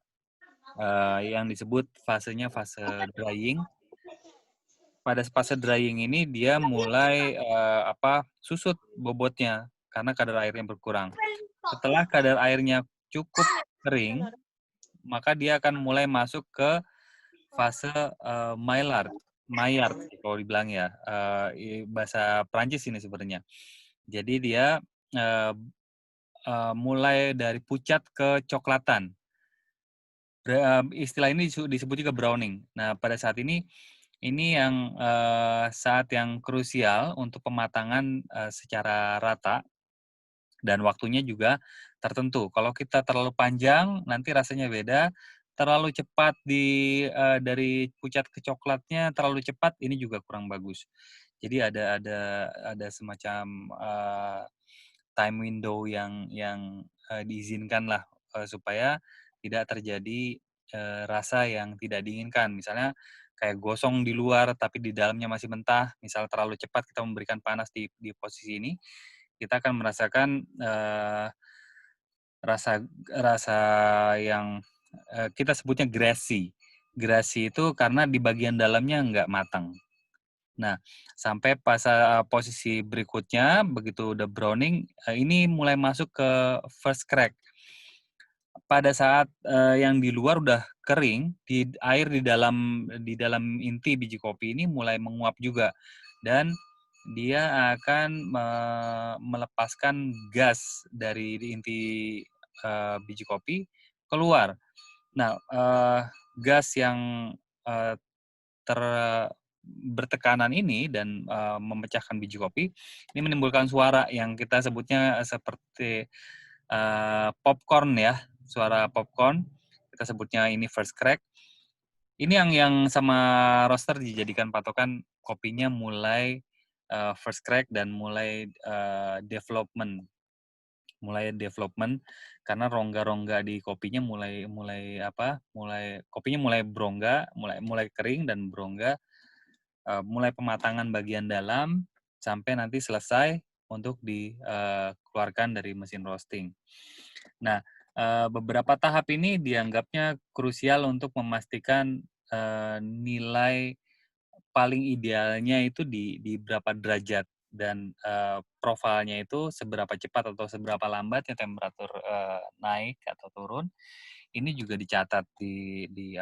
F: yang disebut fasenya fase drying. Pada fase drying ini dia mulai susut bobotnya karena kadar airnya berkurang. Setelah kadar airnya cukup kering, maka dia akan mulai masuk ke fase Maillard kalau dibilang ya, bahasa Prancis ini sebenarnya. Jadi dia mulai dari pucat ke coklatan. Istilah ini disebut juga browning. Nah, pada saat ini yang saat yang krusial untuk pematangan secara rata dan waktunya juga tertentu. Kalau kita terlalu panjang, nanti rasanya beda. Terlalu cepat dari pucat ke coklatnya terlalu cepat, ini juga kurang bagus. Jadi ada semacam time window yang diizinkan lah supaya tidak terjadi rasa yang tidak diinginkan. Misalnya kayak gosong di luar tapi di dalamnya masih mentah. Misal terlalu cepat kita memberikan panas di posisi ini, kita akan merasakan rasa yang kita sebutnya grassy. Grassy itu karena di bagian dalamnya nggak matang. Nah, sampai posisi berikutnya, begitu udah browning, ini mulai masuk ke first crack. Pada saat yang di luar udah kering, air di dalam inti biji kopi ini mulai menguap juga, dan dia akan melepaskan gas dari inti biji kopi keluar. Nah, gas yang bertekanan ini dan memecahkan biji kopi ini menimbulkan suara yang kita sebutnya seperti popcorn ya, suara popcorn. Kita sebutnya ini first crack. Ini yang sama roaster dijadikan patokan kopinya mulai first crack dan mulai development karena rongga-rongga di kopinya mulai kopinya mulai berongga, mulai kering dan berongga, mulai pematangan bagian dalam sampai nanti selesai untuk dikeluarkan dari mesin roasting. Nah, beberapa tahap ini dianggapnya krusial untuk memastikan nilai paling idealnya itu di berapa derajat dan profilnya itu seberapa cepat atau seberapa lambatnya temperatur naik atau turun. Ini juga dicatat di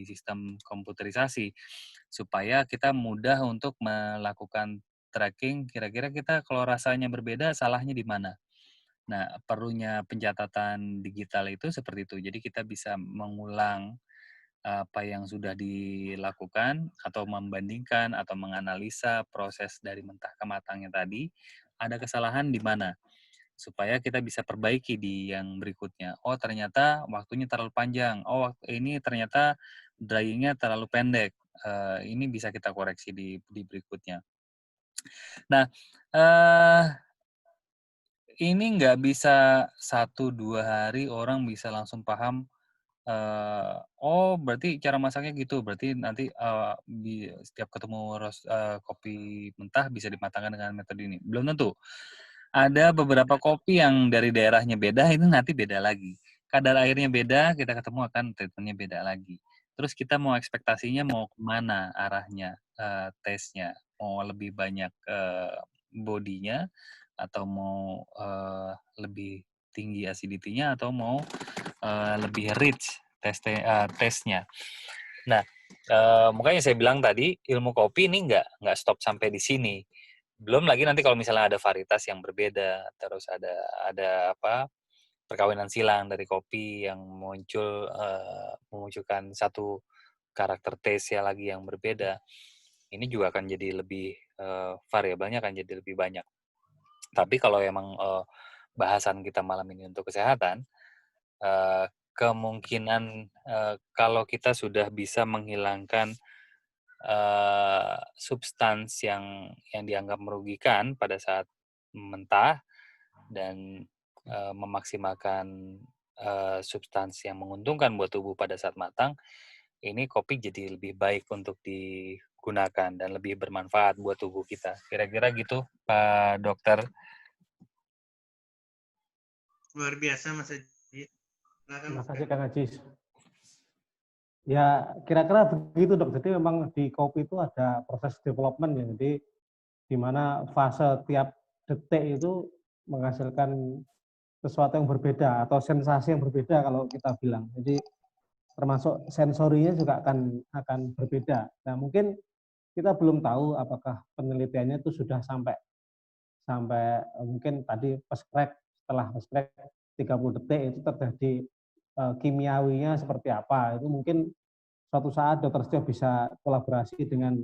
F: sistem komputerisasi supaya kita mudah untuk melakukan tracking. Kira-kira kita kalau rasanya berbeda, salahnya di mana? Nah, perlunya pencatatan digital itu seperti itu. Jadi kita bisa mengulang apa yang sudah dilakukan atau membandingkan atau menganalisa proses dari mentah ke matangnya tadi, ada kesalahan di mana supaya kita bisa perbaiki di yang berikutnya. Oh, ternyata waktunya terlalu panjang. Oh, ini ternyata dryingnya terlalu pendek. Ini bisa kita koreksi di berikutnya. Nah, ini nggak bisa 1-2 hari orang bisa langsung paham, oh berarti cara masaknya gitu, berarti nanti setiap ketemu kopi mentah bisa dimatangkan dengan metode ini. Belum tentu. Ada beberapa kopi yang dari daerahnya beda, itu nanti beda lagi. Kadar airnya beda, kita ketemu akan treatmentnya beda lagi. Terus kita mau ekspektasinya mau kemana arahnya, taste-nya. Mau lebih banyak bodinya, atau mau lebih tinggi acidity-nya, atau mau lebih rich taste-nya. Nah, makanya saya bilang tadi, ilmu kopi ini nggak stop sampai di sini. Belum lagi nanti kalau misalnya ada varietas yang berbeda, terus ada perkawinan silang dari kopi yang memunculkan satu karakter taste lagi yang berbeda. Ini juga akan jadi lebih variabelnya akan jadi lebih banyak. Tapi kalau emang bahasan kita malam ini untuk kesehatan, kemungkinan kalau kita sudah bisa menghilangkan substans yang dianggap merugikan pada saat mentah dan memaksimalkan substansi yang menguntungkan buat tubuh pada saat matang, ini kopi jadi lebih baik untuk digunakan dan lebih bermanfaat buat tubuh kita. Kira-kira gitu, Pak Dokter.
C: Luar biasa, Mas Haji.
D: Terima kasih Kang Ajis. Ya, kira-kira begitu dok. Jadi memang di kopi itu ada proses development ya. Jadi di mana fase tiap detik itu menghasilkan sesuatu yang berbeda atau sensasi yang berbeda kalau kita bilang. Jadi termasuk sensorinya juga akan berbeda. Nah, mungkin kita belum tahu apakah penelitiannya itu sudah sampai mungkin tadi setelah post-crack 30 detik itu terjadi kimiawinya seperti apa. Itu mungkin suatu saat Dr. Setio bisa kolaborasi dengan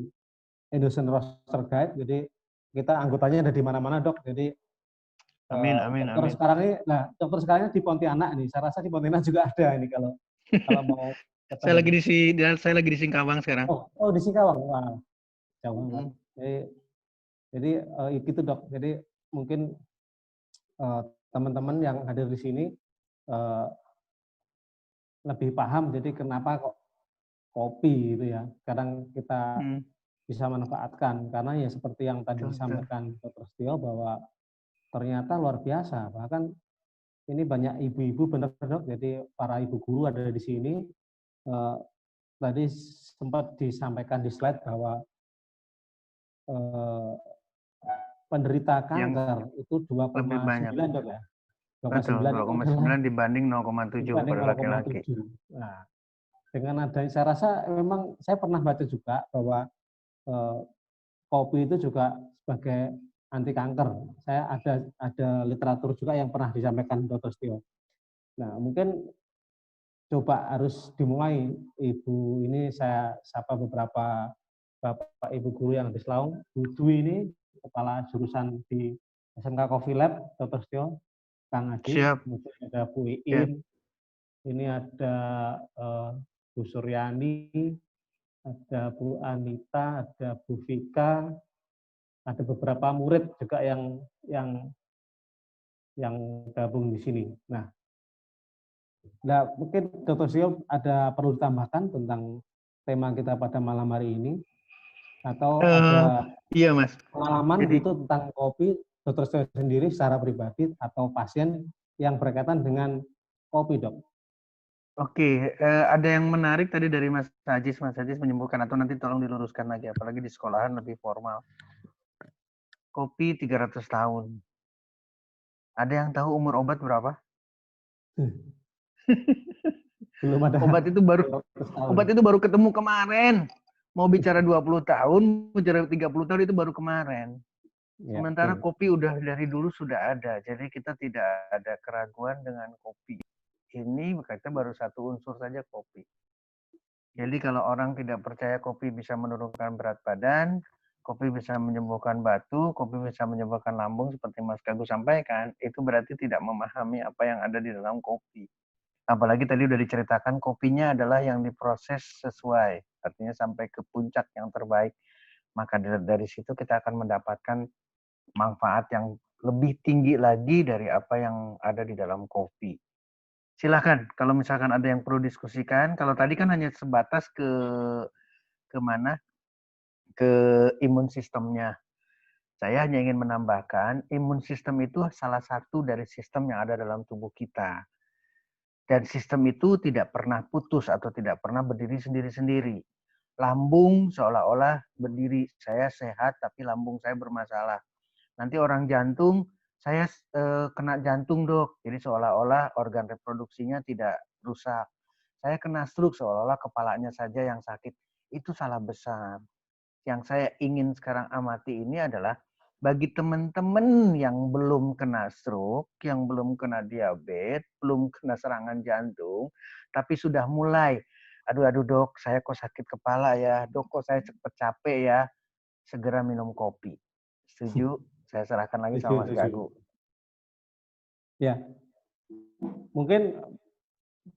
D: Indonesian Roaster Guide. Jadi kita anggotanya ada di mana-mana dok. Jadi dokter sekarang ini di Pontianak nih. Saya rasa di Pontianak juga ada ini kalau mau ketemu.
C: Saya lagi di Singkawang sekarang.
D: Oh di Singkawang. Wah, jauh banget. Jadi itu dok. Jadi mungkin teman-teman yang hadir di sini lebih paham. Jadi kenapa kok kopi gitu ya. Sekarang kita bisa manfaatkan karena ya seperti yang tadi disampaikan Dr. Setio bahwa ternyata luar biasa. Bahkan ini banyak ibu-ibu benar dok. Jadi para ibu guru ada di sini. Tadi sempat disampaikan di slide bahwa penderita kanker itu 2,9 dok ya.
C: 2,9 dibanding 0,7 pada laki-laki.
D: Nah, dengan adanya saya rasa memang saya pernah baca juga bahwa kopi itu juga sebagai anti kanker. Saya ada literatur juga yang pernah disampaikan Dr. Setio. Nah, mungkin coba harus dimulai. Ibu ini saya sapa beberapa Bapak Ibu guru yang di Selaung. Bu Dwi ini kepala jurusan di SMK Coffee Lab, Dr. Setio, Kang Adi, kemudian ada Bu Iin, ini ada Bu Suryani, ada Bu Anita, ada Bu Vika, ada beberapa murid juga yang gabung di sini. Nah, mungkin Dr. Setio ada perlu ditambahkan tentang tema kita pada malam hari ini, atau ada pengalaman gitu tentang kopi Dr. Setio sendiri secara pribadi atau pasien yang berkaitan dengan kopi, dok?
C: Oke, ada yang menarik tadi dari Mas Ajis menyebutkan, atau nanti tolong diluruskan lagi, apalagi di sekolahan lebih formal. Kopi 300 tahun. Ada yang tahu umur obat berapa?
D: Belum ada.
C: Obat itu baru ketemu kemarin. Mau bicara 20 tahun, mau bicara 30 tahun itu baru kemarin. Sementara kopi udah dari dulu sudah ada. Jadi kita tidak ada keraguan dengan kopi. Ini kita baru satu unsur saja, kopi. Jadi kalau orang tidak percaya kopi bisa menurunkan berat badan, kopi bisa menyembuhkan batu, kopi bisa menyembuhkan lambung seperti Mas Gagus sampaikan, itu berarti tidak memahami apa yang ada di dalam kopi. Apalagi tadi udah diceritakan kopinya adalah yang diproses sesuai, artinya sampai ke puncak yang terbaik. Maka dari situ kita akan mendapatkan manfaat yang lebih tinggi lagi dari apa yang ada di dalam kopi. Silahkan, kalau misalkan ada yang perlu diskusikan. Kalau tadi kan hanya sebatas ke mana? Ke imun sistemnya. Saya hanya ingin menambahkan, imun sistem itu salah satu dari sistem yang ada dalam tubuh kita. Dan sistem itu tidak pernah putus atau tidak pernah berdiri sendiri-sendiri. Lambung seolah-olah berdiri, saya sehat tapi lambung saya bermasalah. Nanti orang jantung, saya kena jantung dok, jadi seolah-olah organ reproduksinya tidak rusak. Saya kena stroke, seolah-olah kepalanya saja yang sakit. Itu salah besar. Yang saya ingin sekarang amati ini adalah Bagi teman-teman yang belum kena stroke, yang belum kena diabetes, belum kena serangan jantung, tapi sudah mulai, aduh dok, saya kok sakit kepala ya, dok kok saya cepet capek ya, segera minum kopi. Setuju? Saya serahkan lagi sama Mas Gagu.
D: Ya, mungkin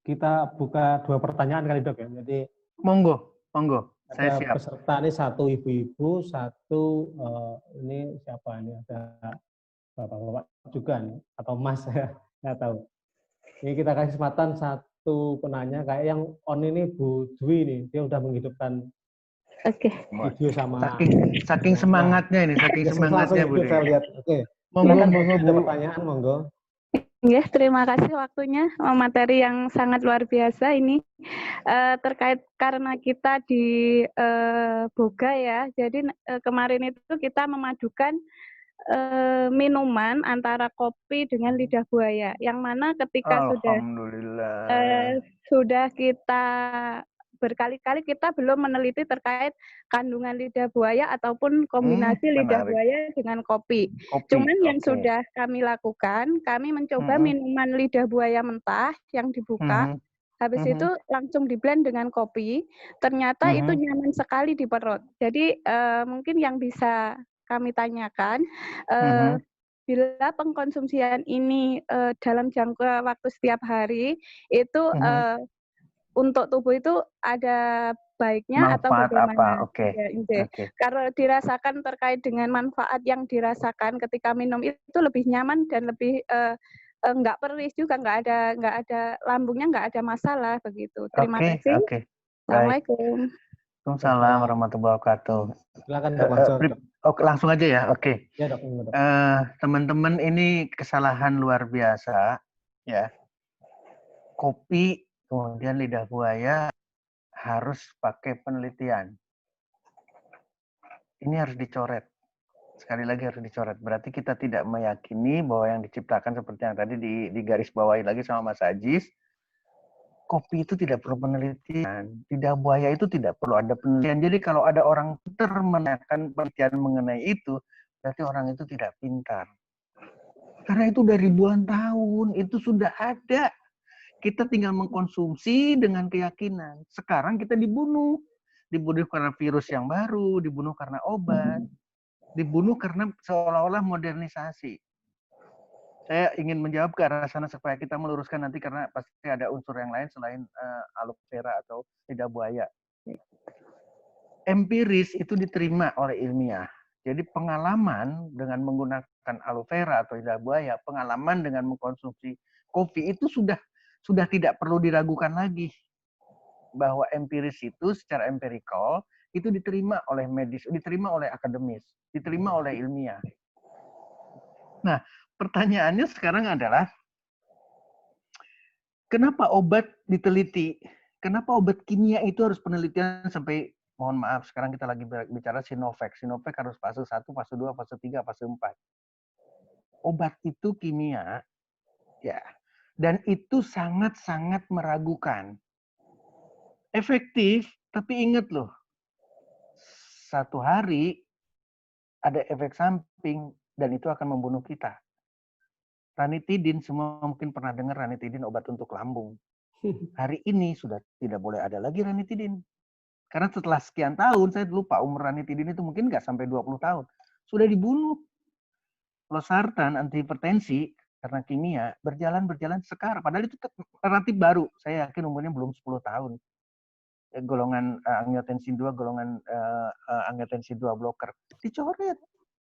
D: kita buka 2 pertanyaan kali dok ya. Jadi
C: Monggo. Saya
D: ada
C: siap.
D: peserta ini 1 ibu-ibu, 1 ini siapa ini, ada bapak-bapak juga nih atau mas ya, nggak tahu. Ini kita kasih kesempatan 1 penanya, kayak yang on ini Bu Dwi nih, dia udah menghidupkan
A: Oke.
D: video sama
C: Saking semangatnya ini, saking
D: ya,
C: semangatnya Bu
D: langsung hidup
C: Dwi.
D: saya lihat. Oke.
C: Monggo
D: Silakan
C: Bu.
D: ada pertanyaan, monggo.
A: Ya, terima kasih waktunya. Materi yang sangat luar biasa ini. Terkait karena kita di Boga ya, jadi kemarin itu kita memadukan minuman antara kopi dengan lidah buaya, yang mana ketika
C: Alhamdulillah.
A: sudah kita berkali-kali kita belum meneliti terkait kandungan lidah buaya ataupun kombinasi lidah
C: Menarik.
A: buaya dengan kopi. Cuman yang sudah kami lakukan, kami mencoba minuman lidah buaya mentah yang dibuka, habis itu langsung di-blend dengan kopi. Ternyata itu nyaman sekali di perut. Jadi mungkin yang bisa kami tanyakan, bila pengkonsumsian ini dalam jangka waktu setiap hari itu untuk tubuh itu ada baiknya atau
C: Manfaat
A: bagaimana?
C: apa? Oke.
A: Ya, kalau dirasakan terkait dengan manfaat yang dirasakan ketika minum itu lebih nyaman dan lebih nggak perih juga, nggak ada lambungnya, nggak ada masalah begitu. Terima kasih.
C: Oke.
A: Assalamualaikum.
C: Waalaikumsalam warahmatullahi wabarakatuh.
D: Silakan Dok.
C: Oke, langsung aja ya. Oke.
D: Ya, Dok.
C: Teman-teman, ini kesalahan luar biasa ya. Kopi kemudian lidah buaya harus pakai penelitian. Ini harus dicoret. Sekali lagi harus dicoret. Berarti kita tidak meyakini bahwa yang diciptakan seperti yang tadi digaris bawahi lagi sama Mas Ajis, kopi itu tidak perlu penelitian. Lidah buaya itu tidak perlu ada penelitian. Jadi kalau ada orang pintar menekan penelitian mengenai itu, berarti orang itu tidak pintar. Karena itu udah ribuan tahun, itu sudah ada. Kita tinggal mengkonsumsi dengan keyakinan. Sekarang kita dibunuh. Dibunuh karena virus yang baru, dibunuh karena obat, dibunuh karena seolah-olah modernisasi. Saya ingin menjawab ke arah sana supaya kita meluruskan nanti, karena pasti ada unsur yang lain selain aloe vera atau lidah buaya. Empiris itu diterima oleh ilmiah. Jadi pengalaman dengan menggunakan aloe vera atau lidah buaya, pengalaman dengan mengkonsumsi kopi itu sudah tidak perlu diragukan lagi bahwa empiris itu secara empirikal itu diterima oleh medis, diterima oleh akademis, diterima oleh ilmiah. Nah, pertanyaannya sekarang adalah kenapa obat diteliti? Kenapa obat kimia itu harus penelitian sampai, mohon maaf, sekarang kita lagi bicara Sinovac. Sinovac harus fase 1, fase 2, fase 3, fase 4. Obat itu kimia, ya. Dan itu sangat-sangat meragukan. Efektif, tapi ingat loh, 1 hari ada efek samping dan itu akan membunuh kita. Ranitidin, semua mungkin pernah dengar ranitidin, obat untuk lambung. Hari ini sudah tidak boleh ada lagi ranitidin. Karena setelah sekian tahun, saya lupa umur ranitidin itu mungkin nggak sampai 20 tahun. Sudah dibunuh. Losartan, antihipertensi, karena kimia, berjalan sekarang. Padahal itu relatif baru. Saya yakin umurnya belum 10 tahun. Golongan angiotensin 2, golongan angiotensin 2 blocker. Dicoret.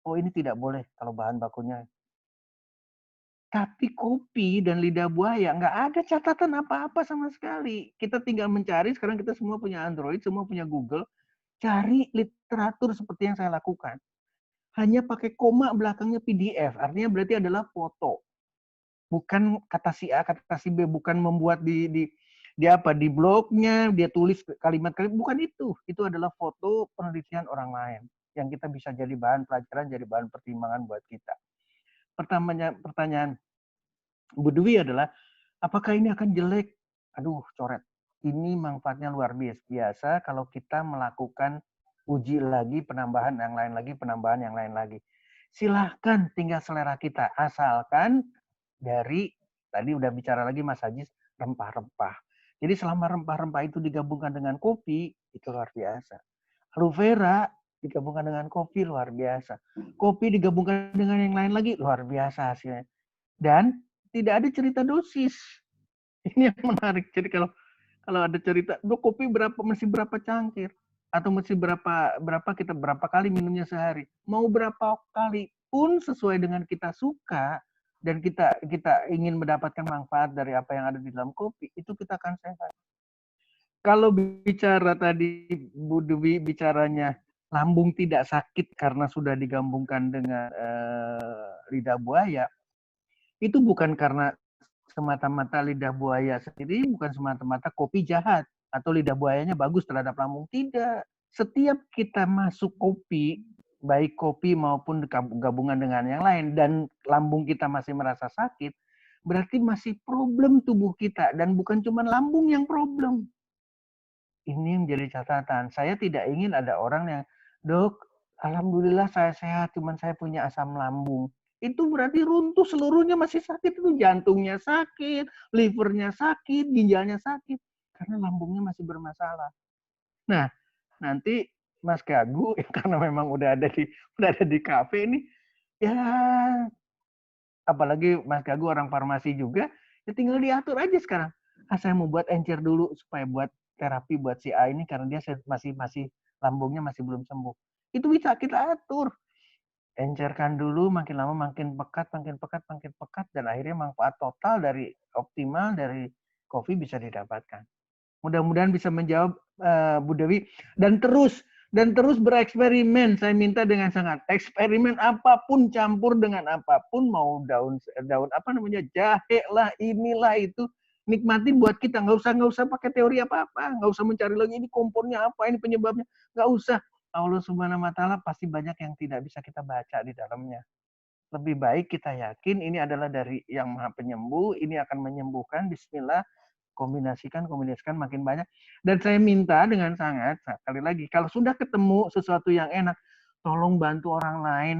C: Oh, ini tidak boleh kalau bahan bakunya. Tapi kopi dan lidah buaya nggak ada catatan apa-apa sama sekali. Kita tinggal mencari, sekarang kita semua punya Android, semua punya Google, cari literatur seperti yang saya lakukan. Hanya pakai koma belakangnya PDF, artinya berarti adalah foto. Bukan kata si A, kata si B, bukan membuat di blognya, dia tulis kalimat-kalimat, bukan itu. Itu adalah foto penelitian orang lain yang kita bisa jadi bahan pelajaran, jadi bahan pertimbangan buat kita. Pertanyaan Bu Dwi adalah, apakah ini akan jelek? Aduh, coret. Ini manfaatnya luar biasa kalau kita melakukan uji lagi, penambahan yang lain lagi, penambahan yang lain lagi. silahkan, tinggal selera kita. Asalkan dari, tadi udah bicara lagi Mas Ajis, rempah-rempah. Jadi selama rempah-rempah itu digabungkan dengan kopi, itu luar biasa. Aloe vera digabungkan dengan kopi, luar biasa. Kopi digabungkan dengan yang lain lagi, luar biasa hasilnya. Dan tidak ada cerita dosis. Ini yang menarik. Jadi kalau ada cerita, kopi mesti berapa cangkir? Atau mesti kita berapa kali minumnya sehari? Mau berapa kali pun sesuai dengan kita suka dan kita ingin mendapatkan manfaat dari apa yang ada di dalam kopi, itu kita akan sehat. Kalau bicara tadi Bu Dewi bicaranya lambung tidak sakit karena sudah digabungkan dengan lidah buaya, itu bukan karena semata-mata lidah buaya sendiri, bukan semata-mata kopi jahat atau lidah buayanya bagus terhadap lambung. Tidak. Setiap kita masuk kopi, baik kopi maupun gabungan dengan yang lain, dan lambung kita masih merasa sakit, berarti masih problem tubuh kita. Dan bukan cuma lambung yang problem. Ini menjadi catatan. Saya tidak ingin ada orang yang, dok, alhamdulillah saya sehat, cuman saya punya asam lambung. Itu berarti runtuh seluruhnya masih sakit. Itu jantungnya sakit, livernya sakit, ginjalnya sakit. Karena lambungnya masih bermasalah. Nah, nanti Mas Gagu, karena memang udah ada di kafe ini, ya apalagi Mas Gagu orang farmasi juga, ya tinggal diatur aja sekarang. Saya mau buat encer dulu supaya buat terapi buat si A ini karena dia masih lambungnya masih belum sembuh. Itu bisa kita atur. Encerkan dulu, makin lama makin pekat, dan akhirnya manfaat total dari optimal dari kopi bisa didapatkan. Mudah-mudahan bisa menjawab Bu Dewi, dan terus bereksperimen. Saya minta dengan sangat, eksperimen apapun, campur dengan apapun, mau daun apa namanya, jahe lah, inilah itu, nikmatin buat kita. Nggak usah pakai teori apa-apa, nggak usah mencari lagi ini komponnya apa, ini penyebabnya, nggak usah. Allah Subhanahu wa Ta'ala pasti banyak yang tidak bisa kita baca di dalamnya. Lebih baik kita yakin ini adalah dari yang Maha Penyembuh, ini akan menyembuhkan. Bismillah, kombinasikan makin banyak. Dan saya minta dengan sangat, sekali lagi, kalau sudah ketemu sesuatu yang enak, tolong bantu orang lain,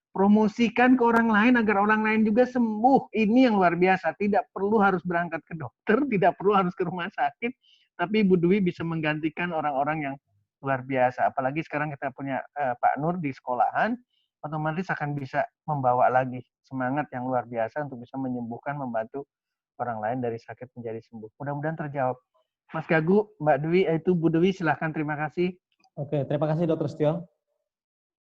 C: promosikan ke orang lain agar orang lain juga sembuh. Ini yang luar biasa. Tidak perlu harus berangkat ke dokter, tidak perlu harus ke rumah sakit, tapi Bu Dwi bisa menggantikan orang-orang yang luar biasa. Apalagi sekarang kita punya Pak Nur di sekolahan, otomatis akan bisa membawa lagi semangat yang luar biasa untuk bisa menyembuhkan, membantu orang lain dari sakit menjadi sembuh. Mudah-mudahan terjawab. Mas Gagu, Mbak Dwi, itu Bu Dwi, silahkan, terima kasih.
D: Oke, terima kasih Dr. Setio.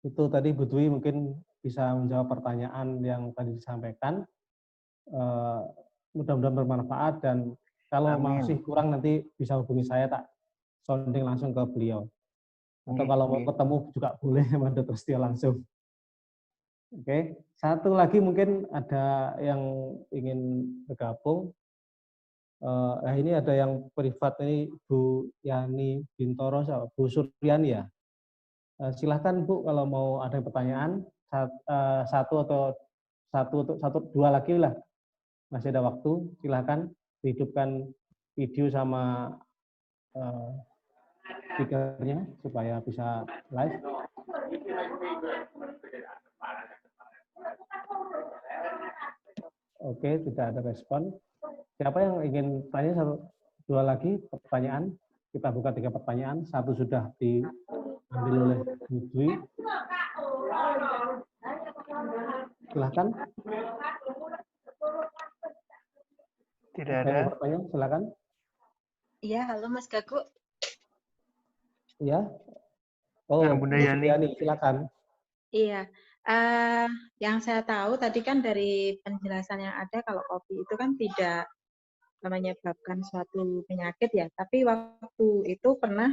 D: Itu tadi Bu Dwi mungkin bisa menjawab pertanyaan yang tadi disampaikan. Mudah-mudahan bermanfaat, dan kalau masih kurang nanti bisa hubungi saya, tak sounding langsung ke beliau. Atau kalau mau ketemu juga boleh sama Dr. Setio langsung. Oke, satu lagi mungkin ada yang ingin bergabung. Ini ada yang privat ini, Bu Yani Bintoro, Bu Suryani ya. Silahkan Bu, kalau mau ada pertanyaan, dua lagi lah, masih ada waktu. Silahkan dihidupkan video sama speakernya supaya bisa live. Oke, tidak ada respon. Siapa yang ingin tanya dua lagi pertanyaan? Kita buka 3 pertanyaan. 1 sudah diambil oleh Bu Dwi. Silahkan.
C: Tidak ada.
D: Pertanyaan, silakan.
G: Iya, halo Mas Gagu.
D: Iya. Oh,
C: Bunda Yani,
D: silakan.
G: Iya, yang saya tahu tadi kan dari penjelasan yang ada, kalau kopi itu kan tidak menyebabkan suatu penyakit ya, tapi waktu itu pernah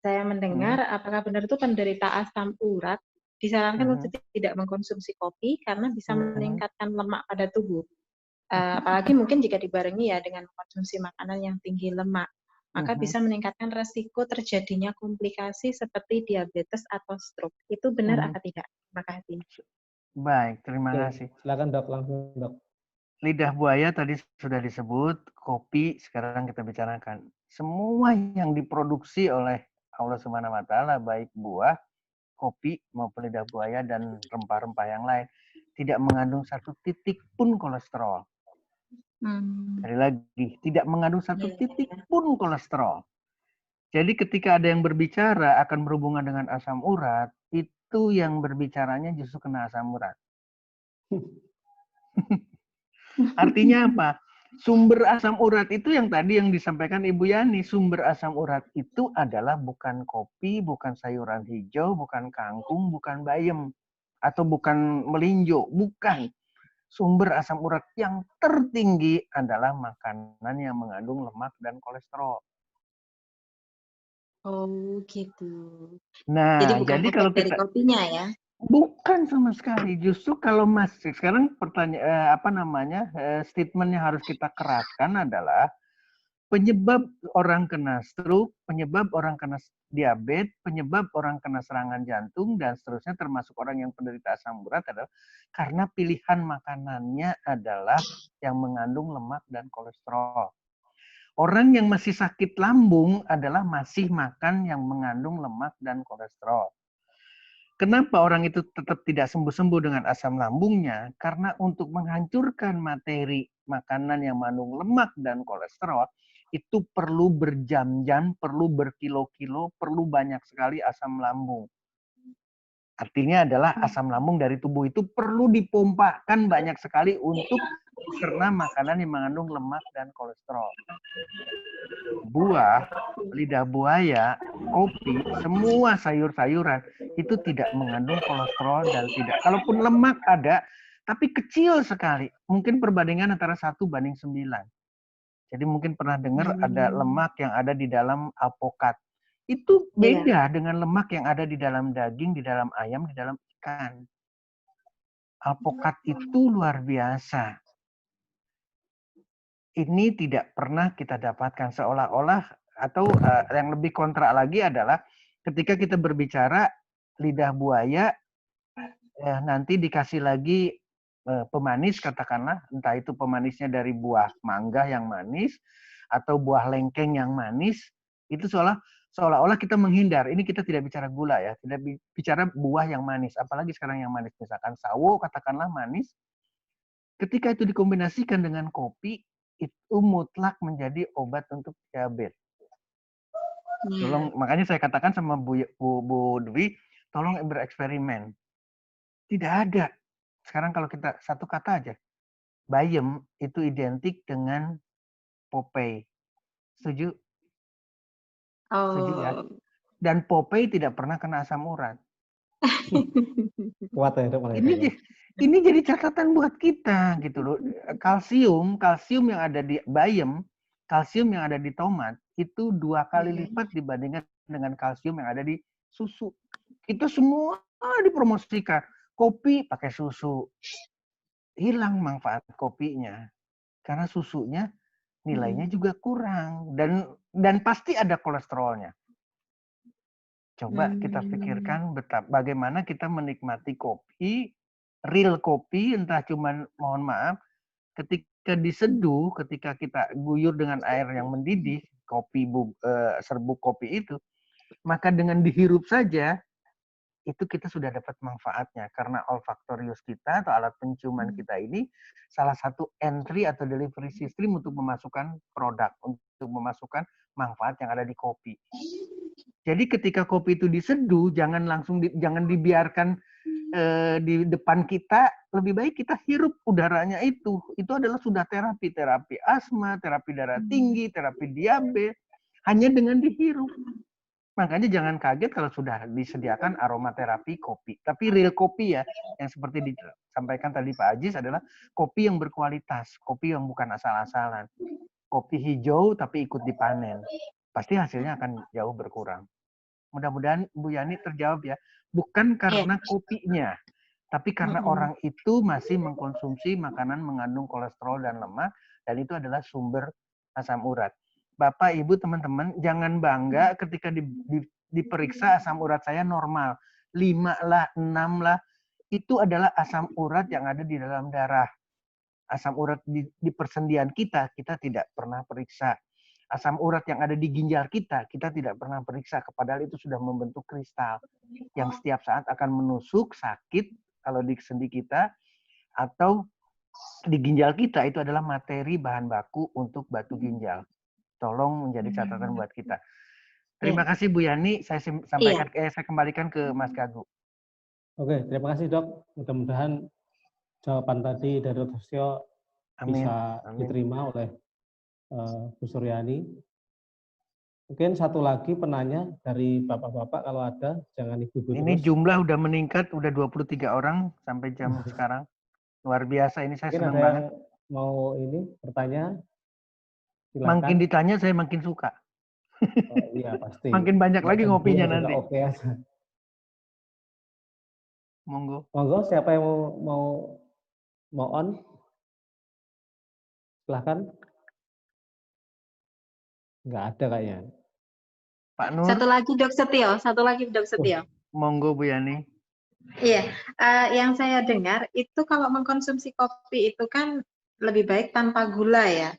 G: saya mendengar, apakah benar itu penderita asam urat disarankan untuk tidak mengkonsumsi kopi karena bisa meningkatkan lemak pada tubuh. Apalagi mungkin jika dibarengi ya dengan mengkonsumsi makanan yang tinggi lemak, maka bisa meningkatkan resiko terjadinya komplikasi seperti diabetes atau stroke. Itu benar apa tidak? Terima kasih.
C: Baik, terima kasih.
D: Silakan Dok, langsung Dok.
C: Lidah buaya tadi sudah disebut, kopi sekarang kita bicarakan. Semua yang diproduksi oleh Allah Subhanahu wa Ta'ala, baik buah kopi maupun lidah buaya dan rempah-rempah yang lain tidak mengandung satu titik pun kolesterol. Sekali lagi, tidak mengandung satu titik pun kolesterol. Jadi ketika ada yang berbicara akan berhubungan dengan asam urat, itu yang berbicaranya justru kena asam urat. Artinya apa? Sumber asam urat itu yang tadi yang disampaikan Ibu Yani. Sumber asam urat itu adalah bukan kopi, bukan sayuran hijau, bukan kangkung, bukan bayam, atau bukan melinjo. Bukan. Sumber asam urat yang tertinggi adalah makanan yang mengandung lemak dan kolesterol.
G: Oh, gitu.
C: Nah,
G: Jadi bukan
C: jadi
G: efek
C: kalau
G: dari
C: kita
G: kopinya ya?
C: bukan sama sekali. Justru kalau masih sekarang statement yang harus kita keraskan adalah penyebab orang kena stroke, penyebab orang kena diabetes, penyebab orang kena serangan jantung dan seterusnya termasuk orang yang penderita asam urat adalah karena pilihan makanannya adalah yang mengandung lemak dan kolesterol. Orang yang masih sakit lambung adalah masih makan yang mengandung lemak dan kolesterol. Kenapa orang itu tetap tidak sembuh-sembuh dengan asam lambungnya? Karena untuk menghancurkan materi makanan yang mengandung lemak dan kolesterol, itu perlu berjam-jam, perlu berkilo-kilo, perlu banyak sekali asam lambung. Artinya adalah asam lambung dari tubuh itu perlu dipompakan banyak sekali untuk karena makanan yang mengandung lemak dan kolesterol. Buah, lidah buaya, kopi, semua sayur-sayuran itu tidak mengandung kolesterol dan tidak. Kalaupun lemak ada, tapi kecil sekali. Mungkin perbandingan antara 1:9. Jadi mungkin pernah dengar ada lemak yang ada di dalam alpukat. Itu beda dengan lemak yang ada di dalam daging, di dalam ayam, di dalam ikan. Alpukat itu luar biasa. Ini tidak pernah kita dapatkan seolah-olah atau yang lebih kontra lagi adalah ketika kita berbicara lidah buaya nanti dikasih lagi pemanis katakanlah, entah itu pemanisnya dari buah mangga yang manis atau buah lengkeng yang manis, itu seolah-olah kita menghindar. Ini kita tidak bicara gula ya, tidak bicara buah yang manis, apalagi sekarang yang manis misalkan sawo katakanlah manis. Ketika itu dikombinasikan dengan kopi, itu mutlak menjadi obat untuk diabetes. Tolong, makanya saya katakan sama Bu Dwi, tolong bereksperimen. Tidak ada. Sekarang kalau kita satu kata aja, bayam itu identik dengan Popeye. Setuju? Setuju ya? Dan Popeye tidak pernah kena asam urat.
D: Kuat ya untuk mereka.
C: Ini jadi catatan buat kita gitu loh. Kalsium yang ada di bayam, kalsium yang ada di tomat itu 2 kali lipat dibandingkan dengan kalsium yang ada di susu. Itu semua dipromosikan. Kopi pakai susu. Hilang manfaat kopinya. Karena susunya nilainya juga kurang dan pasti ada kolesterolnya. Coba kita pikirkan bagaimana kita menikmati kopi, real kopi, entah cuman mohon maaf, ketika diseduh, ketika kita guyur dengan air yang mendidih, serbuk kopi itu, maka dengan dihirup saja, itu kita sudah dapat manfaatnya. Karena olfaktorius kita atau alat penciuman kita ini salah satu entry atau delivery system untuk memasukkan produk, untuk memasukkan manfaat yang ada di kopi. Jadi ketika kopi itu diseduh, jangan dibiarkan di depan kita, lebih baik kita hirup udaranya itu. Itu adalah sudah terapi asma, terapi darah tinggi, terapi diabetes, hanya dengan dihirup. Makanya jangan kaget kalau sudah disediakan aromaterapi kopi. Tapi real kopi ya, yang seperti disampaikan tadi Pak Ajis adalah kopi yang berkualitas, kopi yang bukan asal-asalan. Kopi hijau tapi ikut dipanen. Pasti hasilnya akan jauh berkurang. Mudah-mudahan Bu Yani terjawab ya. Bukan karena kopinya, tapi karena orang itu masih mengkonsumsi makanan mengandung kolesterol dan lemak, dan itu adalah sumber asam urat. Bapak, Ibu, teman-teman, jangan bangga ketika diperiksa asam urat saya normal. 5 lah, 6 lah. Itu adalah asam urat yang ada di dalam darah. Asam urat di persendian kita tidak pernah periksa. asam urat yang ada di ginjal kita, kita tidak pernah periksa, padahal itu sudah membentuk kristal yang setiap saat akan menusuk, sakit kalau di sendi kita, atau di ginjal kita itu adalah materi bahan baku untuk batu ginjal. Tolong menjadi catatan buat kita. Terima kasih Bu Yani, saya sampaikan, saya kembalikan ke Mas Gagu.
D: Oke, terima kasih Dok. Mudah-mudahan jawaban tadi dari Dr. Sio bisa diterima oleh Bu Suryani. Mungkin satu lagi penanya dari Bapak-Bapak kalau ada, jangan Ibu-Ibu.
C: Ini jumlah udah meningkat, udah 23 orang sampai jam sekarang. Luar biasa, ini saya senang banget.
D: Mau ini bertanya? Silakan.
C: Makin ditanya saya makin suka.
D: Oh, iya pasti.
C: Makin banyak lagi ngopinya nanti.
D: Oke aja.
C: Monggo.
D: Monggo, siapa yang mau on? Silahkan. Nggak ada kayaknya.
C: Pak Nur.
G: Satu lagi Dok Setio.
C: Monggo Bu Yani.
G: Iya, yang saya dengar itu kalau mengkonsumsi kopi itu kan lebih baik tanpa gula ya.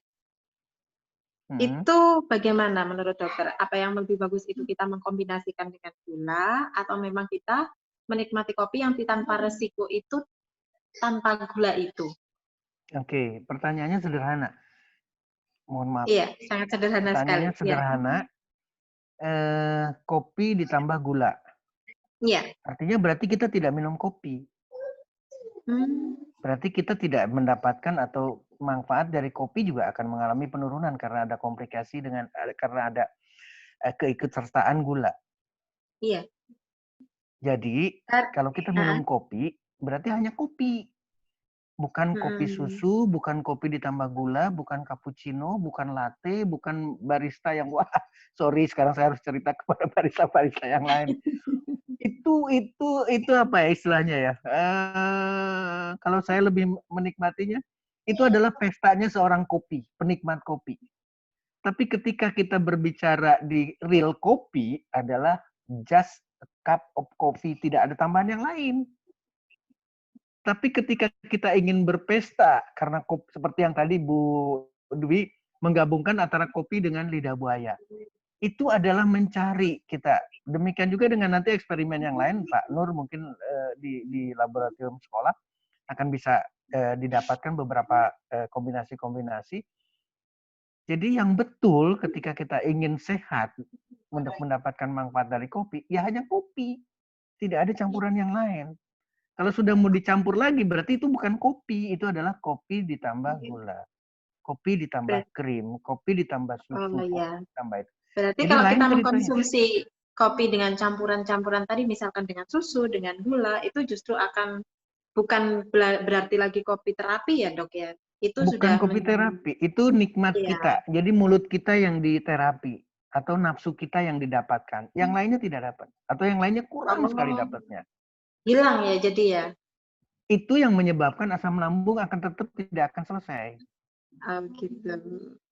G: Itu bagaimana menurut dokter? Apa yang lebih bagus itu kita mengkombinasikan dengan gula atau memang kita menikmati kopi yang tanpa resiko itu tanpa gula itu?
C: Oke, pertanyaannya sederhana. Mohon maaf.
G: Iya, sangat sederhana sekali.
C: Pertanyaannya sederhana. Kopi ditambah gula.
G: Iya.
C: Artinya berarti kita tidak minum kopi. Berarti kita tidak mendapatkan atau manfaat dari kopi juga akan mengalami penurunan karena ada komplikasi karena ada keikutsertaan gula.
G: Iya.
C: Jadi kalau kita minum kopi berarti hanya kopi. Bukan kopi susu, bukan kopi ditambah gula, bukan cappuccino, bukan latte, bukan barista yang sorry sekarang saya harus cerita kepada barista-barista yang lain. Itu apa ya istilahnya ya? Kalau saya lebih menikmatinya, itu adalah pestanya seorang kopi, penikmat kopi. Tapi ketika kita berbicara di real kopi adalah just a cup of coffee, tidak ada tambahan yang lain. Tapi ketika kita ingin berpesta, karena kopi, seperti yang tadi Bu Dwi menggabungkan antara kopi dengan lidah buaya. Itu adalah mencari kita. Demikian juga dengan nanti eksperimen yang lain, Pak Nur mungkin di laboratorium sekolah akan bisa didapatkan beberapa kombinasi-kombinasi. Jadi yang betul ketika kita ingin sehat untuk mendapatkan manfaat dari kopi, ya hanya kopi. Tidak ada campuran yang lain. Kalau sudah mau dicampur lagi, berarti itu bukan kopi. Itu adalah kopi ditambah gula. Kopi ditambah krim. Kopi ditambah susu.
G: Iya.
C: Ditambah itu.
G: Berarti
C: jadi
G: kalau kita
C: ceritanya
G: mengkonsumsi kopi dengan campuran-campuran tadi, misalkan dengan susu, dengan gula, itu justru akan bukan berarti lagi kopi terapi ya dok ya? Itu
C: bukan
G: sudah
C: kopi terapi, itu nikmat kita. Jadi mulut kita yang diterapi. Atau nafsu kita yang didapatkan. Yang lainnya tidak dapat. Atau yang lainnya kurang sekali dapatnya.
G: Hilang ya jadi ya?
C: Itu yang menyebabkan asam lambung akan tetap tidak akan selesai.
G: Gitu.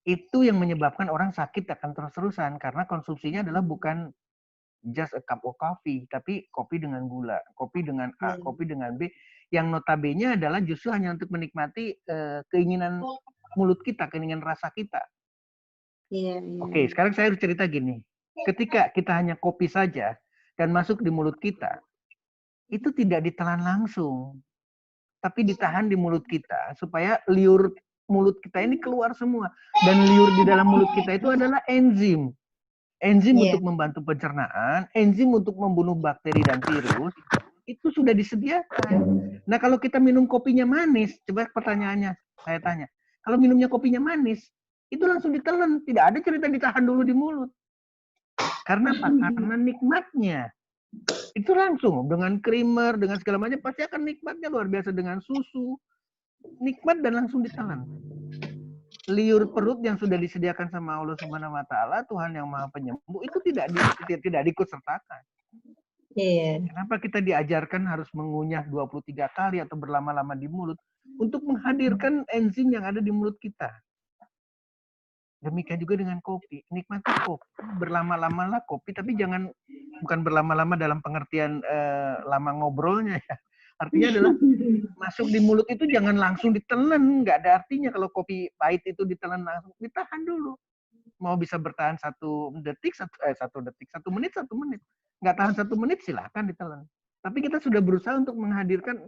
C: Itu yang menyebabkan orang sakit akan terus-terusan karena konsumsinya adalah bukan just a cup of coffee, tapi kopi dengan gula, kopi dengan A, kopi dengan B, yang notabene adalah justru hanya untuk menikmati keinginan mulut kita, keinginan rasa kita. Oke, sekarang saya harus cerita gini. Ketika kita hanya kopi saja dan masuk di mulut kita, itu tidak ditelan langsung, tapi ditahan di mulut kita supaya liur mulut kita ini keluar semua. Dan liur di dalam mulut kita itu adalah enzim. Enzim untuk membantu pencernaan, enzim untuk membunuh bakteri dan virus, itu sudah disediakan. Nah kalau kita minum kopinya manis, coba pertanyaannya saya tanya, kalau minumnya kopinya manis, itu langsung ditelan, tidak ada cerita ditahan dulu di mulut. Karena apa? Karena nikmatnya. Itu langsung dengan creamer, dengan segala macam pasti akan nikmatnya luar biasa dengan susu. Nikmat dan langsung ditelan. Liur perut yang sudah disediakan sama Allah Subhanahu wa taala, Tuhan yang Maha Penyembuh itu tidak diikut sertakan. Kenapa kita diajarkan harus mengunyah 23 kali atau berlama-lama di mulut untuk menghadirkan enzim yang ada di mulut kita. Demikian juga dengan kopi. Nikmati kopi. Berlama-lamalah kopi, tapi bukan berlama-lama dalam pengertian lama ngobrolnya ya. Artinya adalah masuk di mulut itu jangan langsung ditelan. Nggak ada artinya kalau kopi pahit itu ditelan langsung. Ditahan dulu. mau bisa bertahan 1 detik, 1 menit, 1 menit. Nggak tahan 1 menit, silahkan ditelan. Tapi kita sudah berusaha untuk menghadirkan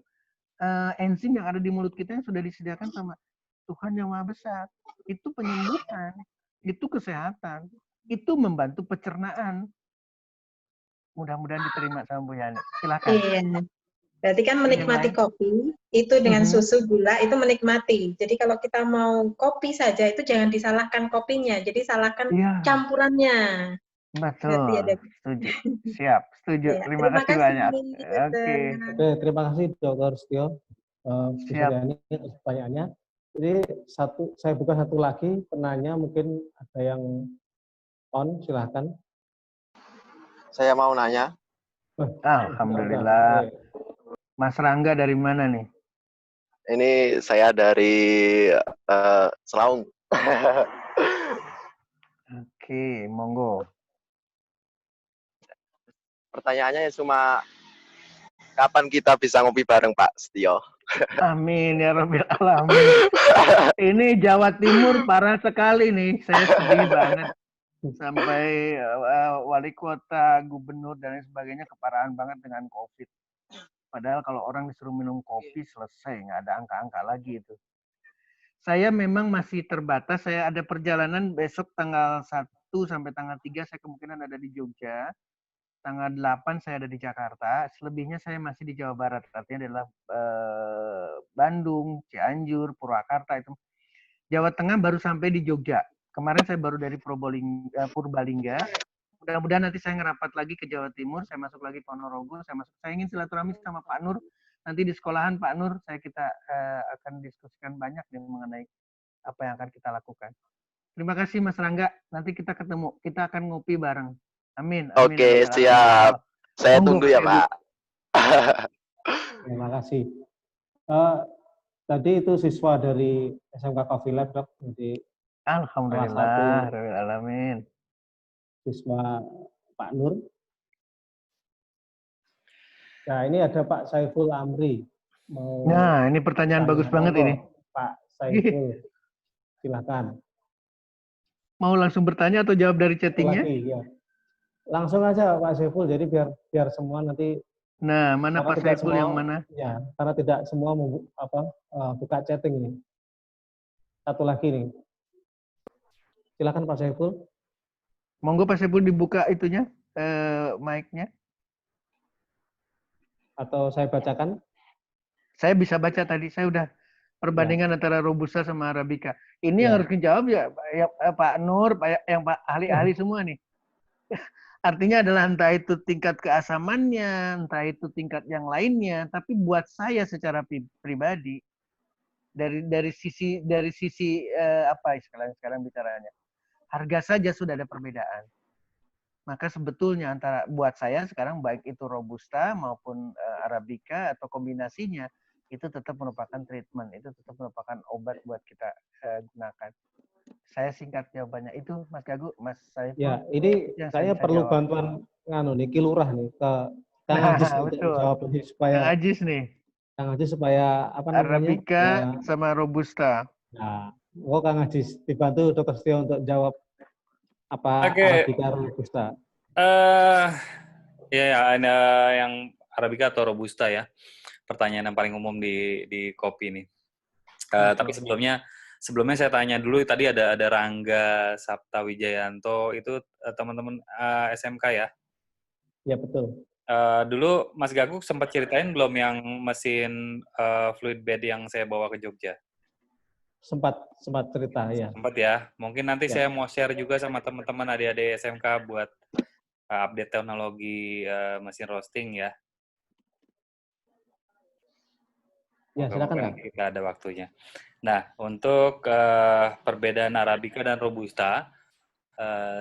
C: enzim yang ada di mulut kita yang sudah disediakan sama Tuhan yang Maha Besar. Itu penyembuhan, itu kesehatan, itu membantu pencernaan. Mudah-mudahan diterima sama Bu Yani. Silakan.
G: Iya. Berarti kan menikmati kopi itu dengan susu gula itu menikmati. Jadi kalau kita mau kopi saja itu jangan disalahkan kopinya, jadi salahkan campurannya.
C: Betul. Setuju. Siap. Setuju.
G: Ya,
C: terima kasih banyak.
G: Oke.
D: Oke, terima kasih Dr. Setio. Ini pertanyaannya. Jadi saya buka satu lagi penanya, mungkin ada yang on, silahkan.
H: Saya mau nanya.
C: Alhamdulillah. Mas Rangga dari mana nih?
H: Ini saya dari Selaung.
C: Oke, monggo.
H: Pertanyaannya cuma kapan kita bisa ngopi bareng Pak Setio?
C: Amin ya Rabbil Alamin. Ini Jawa Timur parah sekali nih. Saya sedih banget. Sampai wali kota, gubernur, dan lain sebagainya keparahan banget dengan COVID. Padahal kalau orang disuruh minum kopi, selesai. Nggak ada angka-angka lagi itu. Saya memang masih terbatas. Saya ada perjalanan besok tanggal 1 sampai tanggal 3, saya kemungkinan ada di Jogja. Tanggal 8 saya ada di Jakarta. Selebihnya saya masih di Jawa Barat. Artinya adalah Bandung, Cianjur, Purwakarta itu. Jawa Tengah baru sampai di Jogja. Kemarin saya baru dari Purbalingga. Mudah-mudahan nanti saya ngerapat lagi ke Jawa Timur. Saya masuk lagi Ponorogo. Saya ingin silaturahmi sama Pak Nur. Nanti di sekolahan Pak Nur, kita akan diskusikan banyak mengenai apa yang akan kita lakukan. Terima kasih Mas Rangga. Nanti kita ketemu. Kita akan ngopi bareng. Amin.
H: Oke, siap. Saya tunggu ya, Pak.
D: Terima kasih. Tadi itu siswa dari SMK Coffee Lab, Dok. Jadi
C: Alhamdulillah, alamin.
D: Siswa Pak Nur. Nah, ini ada Pak Saiful Amri.
C: Nah, ini pertanyaan bagus banget ini.
D: Pak Saiful, silakan.
C: Mau langsung bertanya atau jawab dari chattingnya?
D: Ya. Langsung aja Pak Saiful, jadi biar semua nanti.
C: Nah, mana Pak Saiful yang mana?
D: Ya, karena tidak semua buka chatting ini. Satu lagi nih. Silakan Pak Saiful.
C: Monggo Pak Saiful dibuka itunya, mic-nya.
D: Atau saya bacakan?
C: Saya bisa baca tadi. Saya udah perbandingan antara Robusta sama Arabica. Ini yang harus dijawab ya Pak Nur, yang Pak ahli-ahli semua nih. Artinya adalah entah itu tingkat keasamannya, entah itu tingkat yang lainnya. Tapi buat saya secara pribadi, dari sisi apa sekarang bicaranya, harga saja sudah ada perbedaan. Maka sebetulnya buat saya sekarang baik itu Robusta maupun Arabica atau kombinasinya itu tetap merupakan treatment, itu tetap merupakan obat buat kita gunakan. Saya singkat jawabannya itu, Mas Gagu, Mas Saiful.
D: Ya, ini saya perlu jawab. Bantuan Kilurah nih ke Kang Ajis untuk jawab ini supaya
C: Kang Ajis nih.
D: Kang Ajis supaya apa namanya?
C: Arabica sama Robusta.
D: Nah, Kang Ajis dibantu Dr. Setio untuk jawab apa Arabica Robusta.
F: Ada yang Arabica atau Robusta ya. Pertanyaan yang paling umum di kopi nih. Tapi sebelumnya saya tanya dulu, tadi ada Rangga Sapta Wijayanto, itu teman-teman SMK ya?
D: Ya, betul.
F: Dulu Mas Gagu sempat ceritain belum yang mesin fluid bed yang saya bawa ke Jogja?
D: Sempat cerita ya.
F: Sempat ya. Mungkin nanti saya mau share juga sama teman-teman adik-adik SMK buat update teknologi mesin roasting ya.
D: Ya, silakan.
F: Kita ada waktunya. Nah, untuk perbedaan Arabica dan Robusta,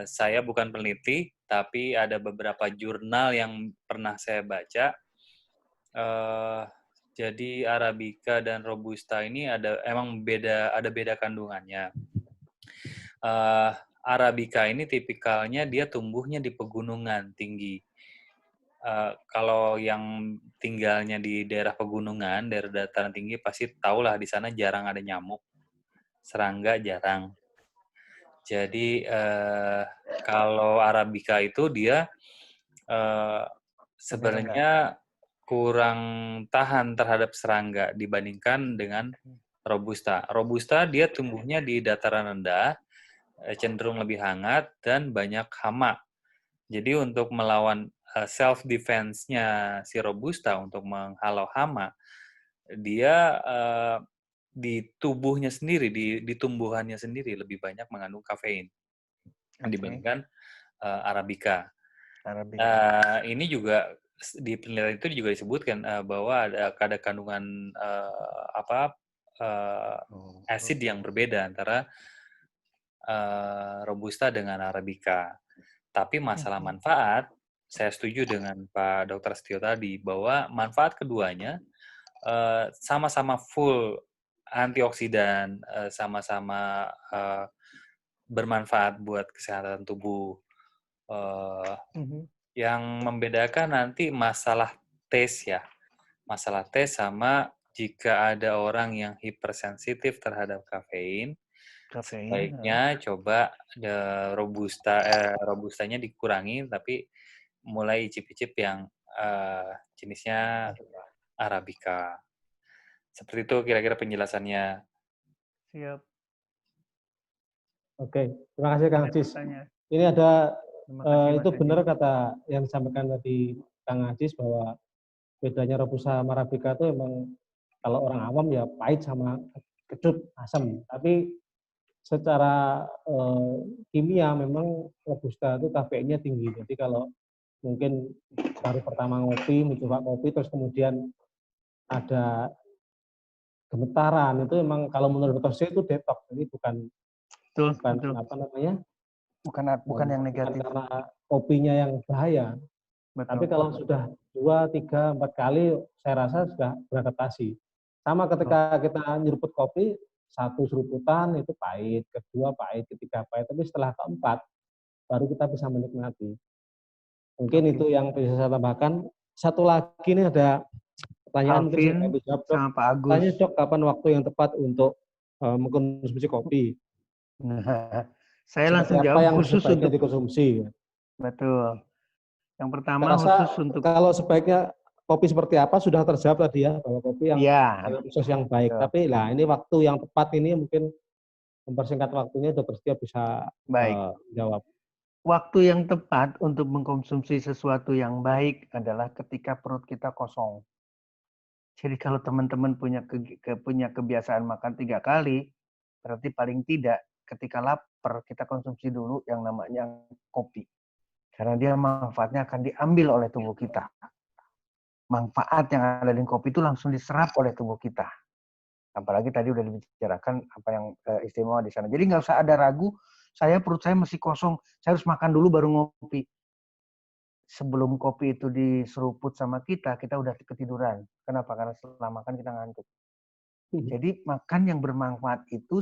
F: saya bukan peneliti, tapi ada beberapa jurnal yang pernah saya baca. Jadi Arabica dan Robusta ini ada beda kandungannya. Arabica ini tipikalnya dia tumbuhnya di pegunungan tinggi. Kalau yang tinggalnya di daerah pegunungan, daerah dataran tinggi, pasti tahulah di sana jarang ada nyamuk, serangga jarang. Jadi kalau Arabica itu dia sebenarnya kurang tahan terhadap serangga dibandingkan dengan Robusta. Robusta dia tumbuhnya di dataran rendah, cenderung lebih hangat dan banyak hama. Jadi untuk melawan self defense-nya si Robusta untuk menghalau hama, dia di tubuhnya sendiri, di tumbuhannya sendiri lebih banyak mengandung kafein dibandingkan Arabica. Ini juga di penelitian itu juga disebutkan bahwa ada kandungan asid yang berbeda antara Robusta dengan Arabica. Tapi masalah manfaat, saya setuju dengan Pak Dr. Setio tadi bahwa manfaat keduanya sama-sama full antioksidan, sama-sama bermanfaat buat kesehatan tubuh. Yang membedakan nanti masalah taste ya. Masalah taste sama jika ada orang yang hipersensitif terhadap kafein, sebaiknya coba robustanya dikurangi, tapi mulai icip-icip yang jenisnya Arabica. Seperti itu kira-kira penjelasannya.
C: Siap.
D: Oke, terima kasih Kang Ajis. Ini ada itu benar kata yang disampaikan tadi Kang Ajis bahwa bedanya Robusta sama Arabica itu emang kalau orang awam ya pahit sama kecut, asam. Tapi secara kimia memang Robusta itu kafeinnya tinggi. Jadi kalau mungkin baru pertama mencoba kopi, terus kemudian ada gemetaran, itu memang kalau menurut Dr. itu detox. Jadi bukan apa namanya?
C: Bukan yang negatif.
D: Bukan karena kopinya yang bahaya.
C: Betul.
D: Tapi kalau sudah 2, 3, 4 kali, saya rasa sudah beradaptasi. Sama ketika kita nyeruput kopi, 1 seruputan itu pahit, kedua pahit, ketiga pahit, tapi setelah keempat baru kita bisa menikmati. Mungkin itu yang bisa saya tambahkan. Satu lagi ini ada pertanyaan mungkin saya bisa jawab, Dok.
C: Pak Agus.
D: Tanya Dok, kapan waktu yang tepat untuk mengkonsumsi kopi?
C: Nah, saya langsung jawab
D: yang
C: khusus untuk
D: dikonsumsi.
C: Betul. Yang pertama khusus untuk
D: kalau sebaiknya kopi seperti apa sudah terjawab tadi ya, bahwa kopi yang khusus yang baik. Betul. Tapi lah ini waktu yang tepat ini mungkin mempersingkat waktunya Dr. Setio bisa jawab.
C: Waktu yang tepat untuk mengkonsumsi sesuatu yang baik adalah ketika perut kita kosong. Jadi kalau teman-teman punya kebiasaan makan 3 kali, berarti paling tidak ketika lapar kita konsumsi dulu yang namanya kopi. Karena dia manfaatnya akan diambil oleh tubuh kita. Manfaat yang ada di kopi itu langsung diserap oleh tubuh kita. Apalagi tadi udah dibicarakan apa yang istimewa di sana. Jadi nggak usah ada ragu, perut saya masih kosong, saya harus makan dulu baru ngopi. Sebelum kopi itu diseruput sama kita udah ketiduran. Kenapa? Karena setelah makan kita ngantuk. Jadi makan yang bermanfaat itu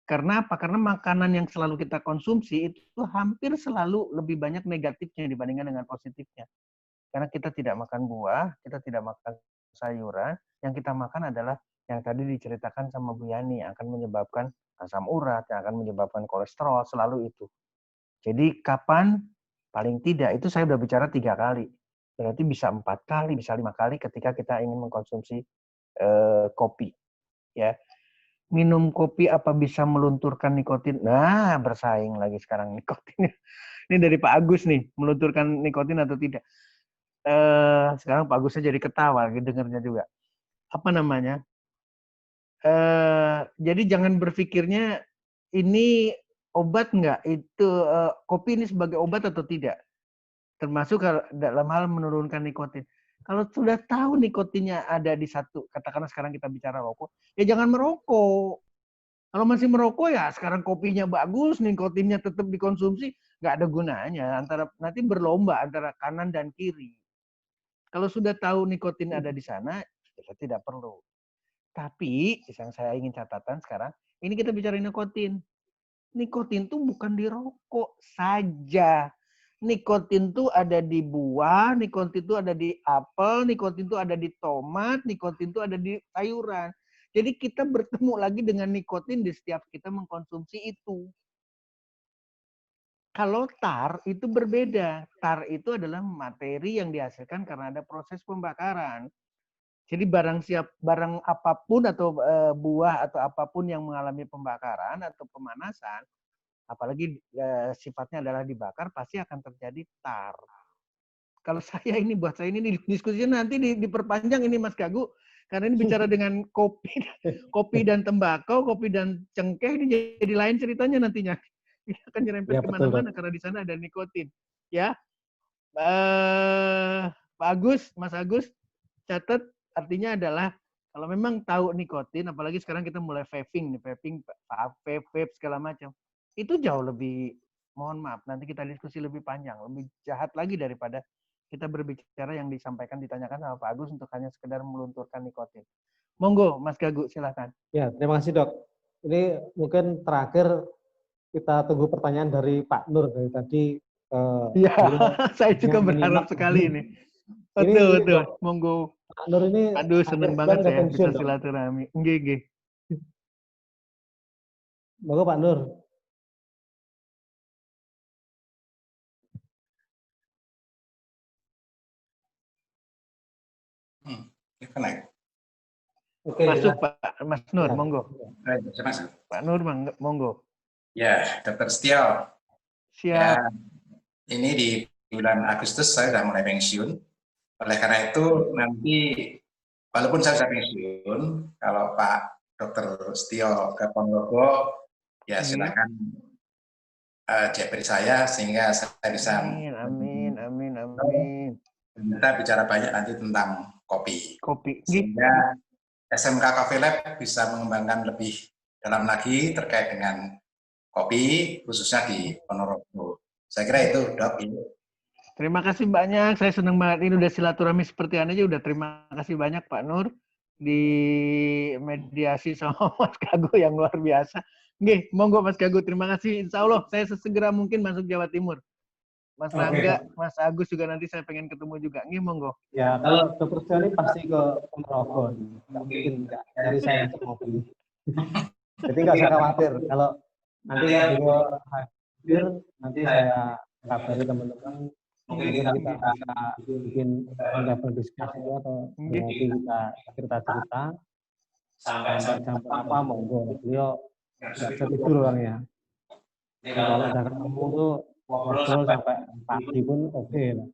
C: karena apa? Karena makanan yang selalu kita konsumsi itu hampir selalu lebih banyak negatifnya dibandingkan dengan positifnya. Karena kita tidak makan buah, kita tidak makan sayuran, yang kita makan adalah yang tadi diceritakan sama Bu Yani, yang akan menyebabkan asam urat, yang akan menyebabkan kolesterol, selalu itu. Jadi kapan? Paling tidak, itu saya udah bicara 3 kali. Berarti bisa 4 kali, bisa 5 kali ketika kita ingin mengkonsumsi kopi. Ya. Minum kopi apa bisa melunturkan nikotin? Nah, bersaing lagi sekarang nikotin. Ini dari Pak Agus nih, melunturkan nikotin atau tidak. Sekarang Pak Agusnya jadi ketawa, dengarnya juga. Apa namanya? Jadi jangan berpikirnya ini obat nggak? Itu kopi ini sebagai obat atau tidak? Termasuk dalam hal menurunkan nikotin. Kalau sudah tahu nikotinnya ada di satu, katakanlah sekarang kita bicara rokok, ya jangan merokok. Kalau masih merokok ya sekarang kopinya bagus, nikotinnya tetap dikonsumsi, nggak ada gunanya. Nanti berlomba antara kanan dan kiri. Kalau sudah tahu nikotin ada di sana, ya tidak perlu. Tapi yang saya ingin catatan sekarang, ini kita bicara nikotin. Nikotin itu bukan di rokok saja. Nikotin itu ada di buah, nikotin itu ada di apel, nikotin itu ada di tomat, nikotin itu ada di sayuran. Jadi kita bertemu lagi dengan nikotin di setiap kita mengkonsumsi itu. Kalau tar itu berbeda. Tar itu adalah materi yang dihasilkan karena ada proses pembakaran. Jadi barang apapun atau buah atau apapun yang mengalami pembakaran atau pemanasan, apalagi sifatnya adalah dibakar, pasti akan terjadi tar. Kalau saya ini buat saya ini diskusinya nanti diperpanjang ini Mas Gagu, karena ini bicara dengan kopi dan tembakau, kopi dan cengkeh ini jadi lain ceritanya nantinya. Ini akan nyerempet
D: Ya,
C: kemana-mana karena di sana ada nikotin. Ya, Pak Agus, Mas Agus, catat artinya adalah kalau memang tahu nikotin, apalagi sekarang kita mulai vaping, vape segala macam, itu jauh lebih, mohon maaf, nanti kita diskusi lebih panjang, lebih jahat lagi daripada kita berbicara yang disampaikan, ditanyakan sama Pak Agus untuk hanya sekedar melunturkan nikotin. Monggo, Mas Gagu, silakan.
D: Ya, terima kasih dok. Ini mungkin terakhir kita tunggu pertanyaan dari Pak Nur dari tadi.
C: Iya, saya juga berharap sekali ini. Betul. Monggo.
D: Pak Nur ini,
C: aduh, seneng banget saya bisa silaturahmi. Nggih.
D: Monggo Pak Nur.
C: Oke, masuk Pak Mas Nur, monggo.
E: Masuk.
C: Pak Nur, monggo.
E: Ya, Dr. Setio.
C: Siap.
E: Ya, ini di bulan Agustus saya sudah mulai pensiun. Oleh karena itu nanti, walaupun saya sudah pensiun, kalau Pak Dr. Setio ke Ponorogo, ya silakan japri saya sehingga saya bisa.
C: Amin.
E: Kita bicara banyak nanti tentang kopi.
C: Sehingga
E: SMK Coffee Lab bisa mengembangkan lebih dalam lagi terkait dengan kopi, khususnya di Ponorogo. Saya kira itu, Dok.
C: Terima kasih banyak. Saya senang banget ini udah silaturahmi seperti ini aja. Udah terima kasih banyak Pak Nur di mediasi sama Mas Gagu yang luar biasa. Nggih, monggo Mas Gagu. Terima kasih. Insya Allah saya sesegera mungkin masuk Jawa Timur. Mas Rangga, Mas Agus juga nanti saya pengen ketemu juga. Nggih, monggo.
D: Ya, kalau Dr. Setio ini pasti ke Ponorogo. Nggak mungkin nggak dari saya untuk mobil. Jadi nggak usah khawatir. Kalau nanti beliau hadir, nanti saya kabari teman-teman. Mungkin kita bisa bikin level diskusi atau ngopi kita cerita-cerita. Sampai jam berapa monggo. Beliau nggak bisa tidur orangnya. Kalau udah ketemu tuh ngobrol sampai pagi pun oke lah.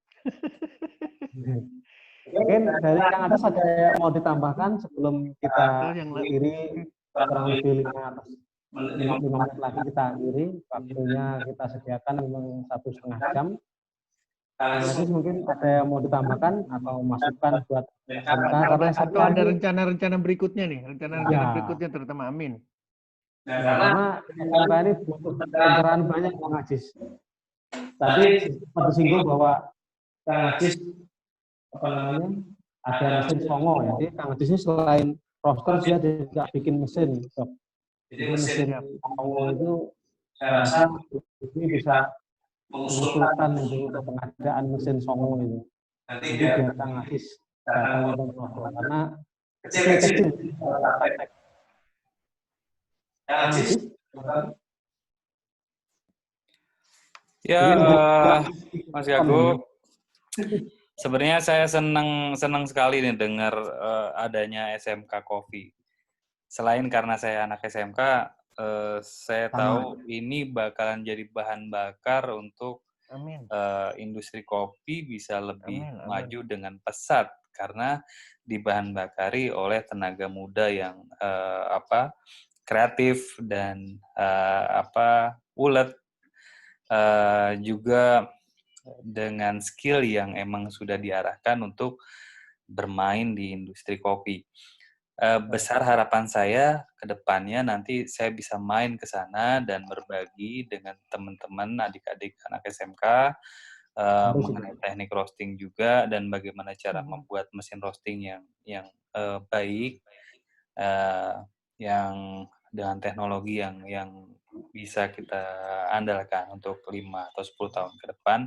D: Mungkin dari yang atas ada mau ditambahkan sebelum kita akhiri kurang lebih 5 menit lagi kita akhiri. Waktunya kita sediakan memang 1,5 jam. Nanti mungkin ada yang mau ditambahkan atau masukan buat SMK karena
C: atau ada rencana-rencana berikutnya nih, rencana-rencana berikutnya terutama Amin.
D: Ya, karena SMK ini butuh pencerahan banyak Kang Ajis. Tadi sempat disinggung bahwa Kang Ajis ada mesin songo ya. Jadi Kang Ajis ini selain roster dia juga bikin mesin. Jadi mesin songo itu saya rasa ini bisa mengusulkan untuk pengadaan mesin songo itu. Nanti biar Kang Ajis datang ke Ponorogo karena kecil-kecil. Kang Ajis.
F: Ya, Mas Gago, sebenarnya saya senang sekali nih dengar adanya SMK Coffee. Selain karena saya anak SMK, saya tahu ini bakalan jadi bahan bakar untuk industri kopi bisa lebih maju dengan pesat karena dibahan bakari oleh tenaga muda yang kreatif dan ulet. Juga dengan skill yang emang sudah diarahkan untuk bermain di industri kopi. Besar harapan saya ke depannya nanti saya bisa main ke sana dan berbagi dengan teman-teman adik-adik anak SMK mengenai teknik roasting juga dan bagaimana cara membuat mesin roasting yang baik, yang dengan teknologi yang bisa kita andalkan untuk 5 atau 10 tahun ke depan.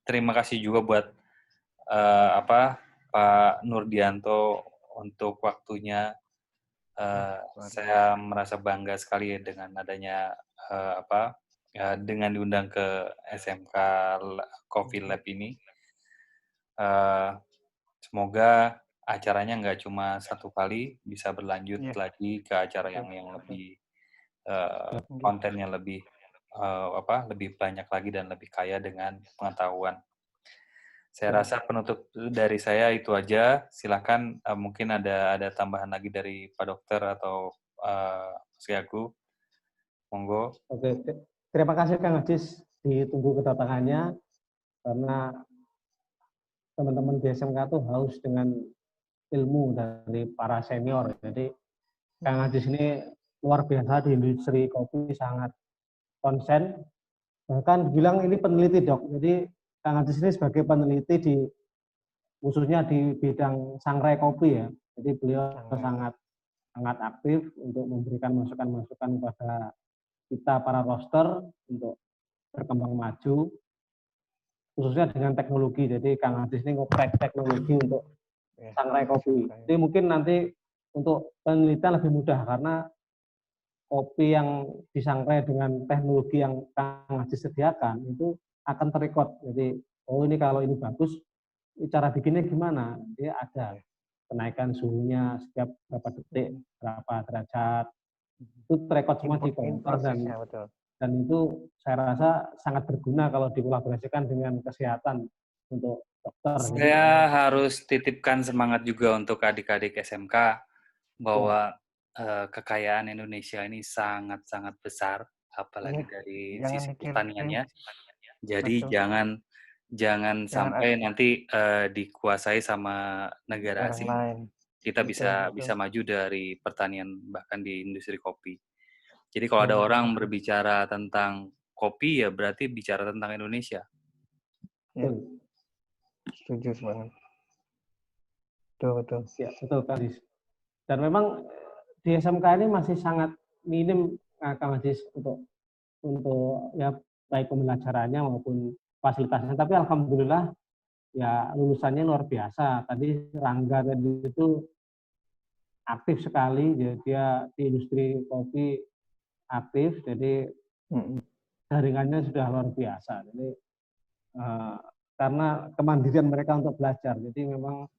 F: Terima kasih juga buat Pak Nurdianto untuk waktunya. Saya merasa bangga sekali dengan adanya dengan diundang ke SMK Coffee Lab ini. Semoga acaranya nggak cuma satu kali, bisa berlanjut lagi ke acara yang lebih kontennya lebih lebih banyak lagi dan lebih kaya dengan pengetahuan. Saya rasa penutup dari saya itu aja. Silakan mungkin ada tambahan lagi dari Pak Dokter atau Mas Gagu. Monggo.
D: Oke, terima kasih Kang Ajis, ditunggu kedatangannya karena teman-teman di SMK itu haus dengan ilmu dari para senior. Jadi Kang Ajis ini luar biasa di industri kopi, sangat konsen. Bahkan bilang ini peneliti dok. Jadi Kang Ajis ini sebagai peneliti khususnya di bidang sangrai kopi ya. Jadi beliau sangat aktif untuk memberikan masukan-masukan kepada kita para roaster untuk berkembang maju, khususnya dengan teknologi. Jadi Kang Ajis ini ngoprek teknologi untuk sangrai kopi. Jadi mungkin nanti untuk penelitian lebih mudah karena kopi yang disangrai dengan teknologi yang Kang Ajis sediakan itu akan terekod. Jadi ini kalau ini bagus, cara bikinnya gimana? Dia ada kenaikan suhunya setiap berapa detik, berapa derajat. Itu terekod semua di komputer dan itu saya rasa sangat berguna kalau dikolaborasikan dengan kesehatan untuk dokter.
F: Saya harus titipkan semangat juga untuk adik-adik SMK bahwa kekayaan Indonesia ini sangat-sangat besar, apalagi dari sisi pertaniannya. Jadi jangan sampai nanti dikuasai sama negara asing. Kita bisa maju dari pertanian bahkan di industri kopi. Jadi kalau ada orang berbicara tentang kopi ya berarti bicara tentang Indonesia.
C: Ya. Setuju banget. Betul.
D: Ya, betul Kak Ajis. Dan memang di SMK ini masih sangat minim Kang Ajis untuk ya baik pembelajarannya maupun fasilitasnya. Tapi alhamdulillah ya lulusannya luar biasa. Tadi Rangga tadi itu aktif sekali, dia di industri kopi aktif, jadi jaringannya sudah luar biasa. Jadi karena kemandirian mereka untuk belajar, jadi memang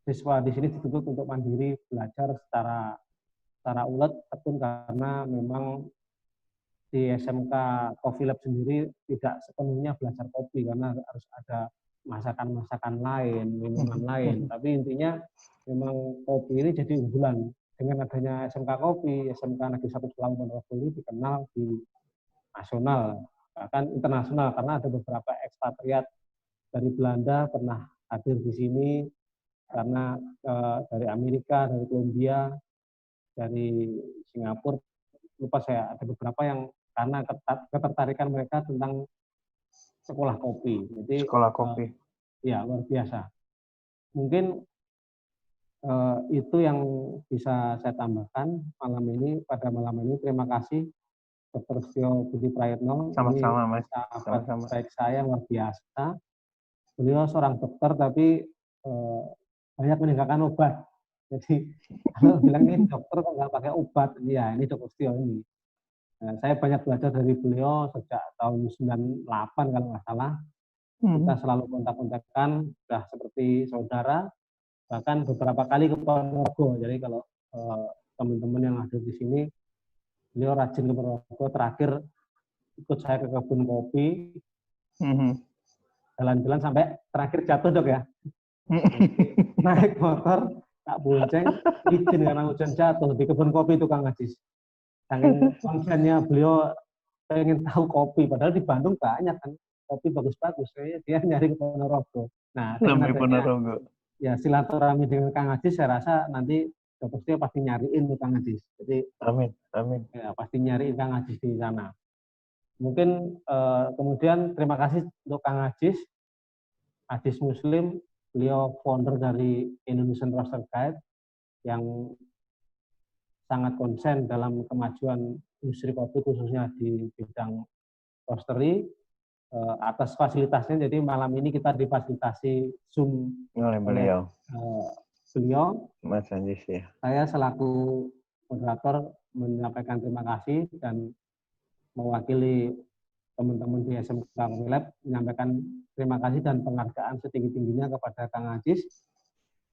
D: siswa di sini dituntut untuk mandiri belajar secara ulet tekun karena memang di SMK Coffee Lab sendiri tidak sepenuhnya belajar kopi karena harus ada masakan-masakan lain, minuman lain. Tapi intinya memang kopi ini jadi unggulan. Dengan adanya SMK Kopi, SMK Negeri 1 Selang Ponorogo ini dikenal di nasional, bahkan internasional karena ada beberapa ekspatriat dari Belanda pernah hadir di sini karena dari Amerika, dari Kolombia, dari Singapura, lupa saya ada beberapa yang karena ketertarikan mereka tentang sekolah kopi. Jadi
C: sekolah kopi.
D: Ya, luar biasa. Mungkin itu yang bisa saya tambahkan malam ini. Pada malam ini terima kasih Dr. Setio Budi Prayitno.
C: Sama-sama Mas.
D: Sahabat baik saya luar biasa. Beliau seorang dokter tapi banyak meninggalkan obat. Jadi kalau bilang ini dokter kok nggak pakai obat, ya ini Dr. Setio ini. Saya banyak belajar dari beliau sejak tahun 98 kalau nggak salah. Kita selalu kontak-kontakan, sudah seperti saudara, bahkan beberapa kali ke Ponorogo. Jadi kalau teman-teman yang ada di sini, beliau rajin ke Ponorogo. Terakhir ikut saya ke kebun kopi, jalan-jalan sampai terakhir jatuh dok ya. Naik motor, tak bonceng, izin karena hujan jatuh di kebun kopi itu Kang Ajis. Saking konsennya beliau pengen tahu kopi, padahal di Bandung banyak kan kopi bagus-bagus, dia nyari ke Ponorogo. Nah,
C: sampai Ponorogo.
D: Ya silaturahmi dengan Kang Ajis, saya rasa nanti Dr. Setio pasti nyariin ke Kang Ajis. Jadi
C: amin.
D: Ya, pasti nyariin Kang Ajis di sana. Mungkin kemudian terima kasih untuk Kang Ajis Muslim, beliau founder dari Indonesian Roaster Guide yang sangat konsen dalam kemajuan industri kopi khususnya di bidang roastery. Atas fasilitasnya, jadi malam ini kita difasilitasi Zoom
C: oleh beliau.
D: Mas Anjis ya. Saya selaku moderator menyampaikan terima kasih dan mewakili teman-teman di SMK Komilab menyampaikan terima kasih dan penghargaan setinggi-tingginya kepada Kang Ajis.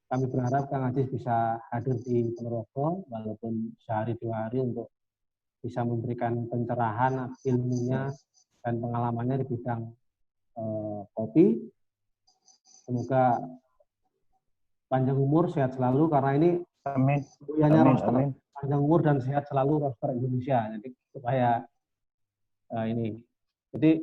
D: Kami berharap Kang Ajis bisa hadir di Ponorogo walaupun sehari 2 hari untuk bisa memberikan pencerahan ilmunya dan pengalamannya di bidang kopi. Semoga panjang umur, sehat selalu, karena ini
C: Amin.
D: roster
C: Amin.
D: panjang umur dan sehat selalu roster Indonesia. Jadi supaya ini, jadi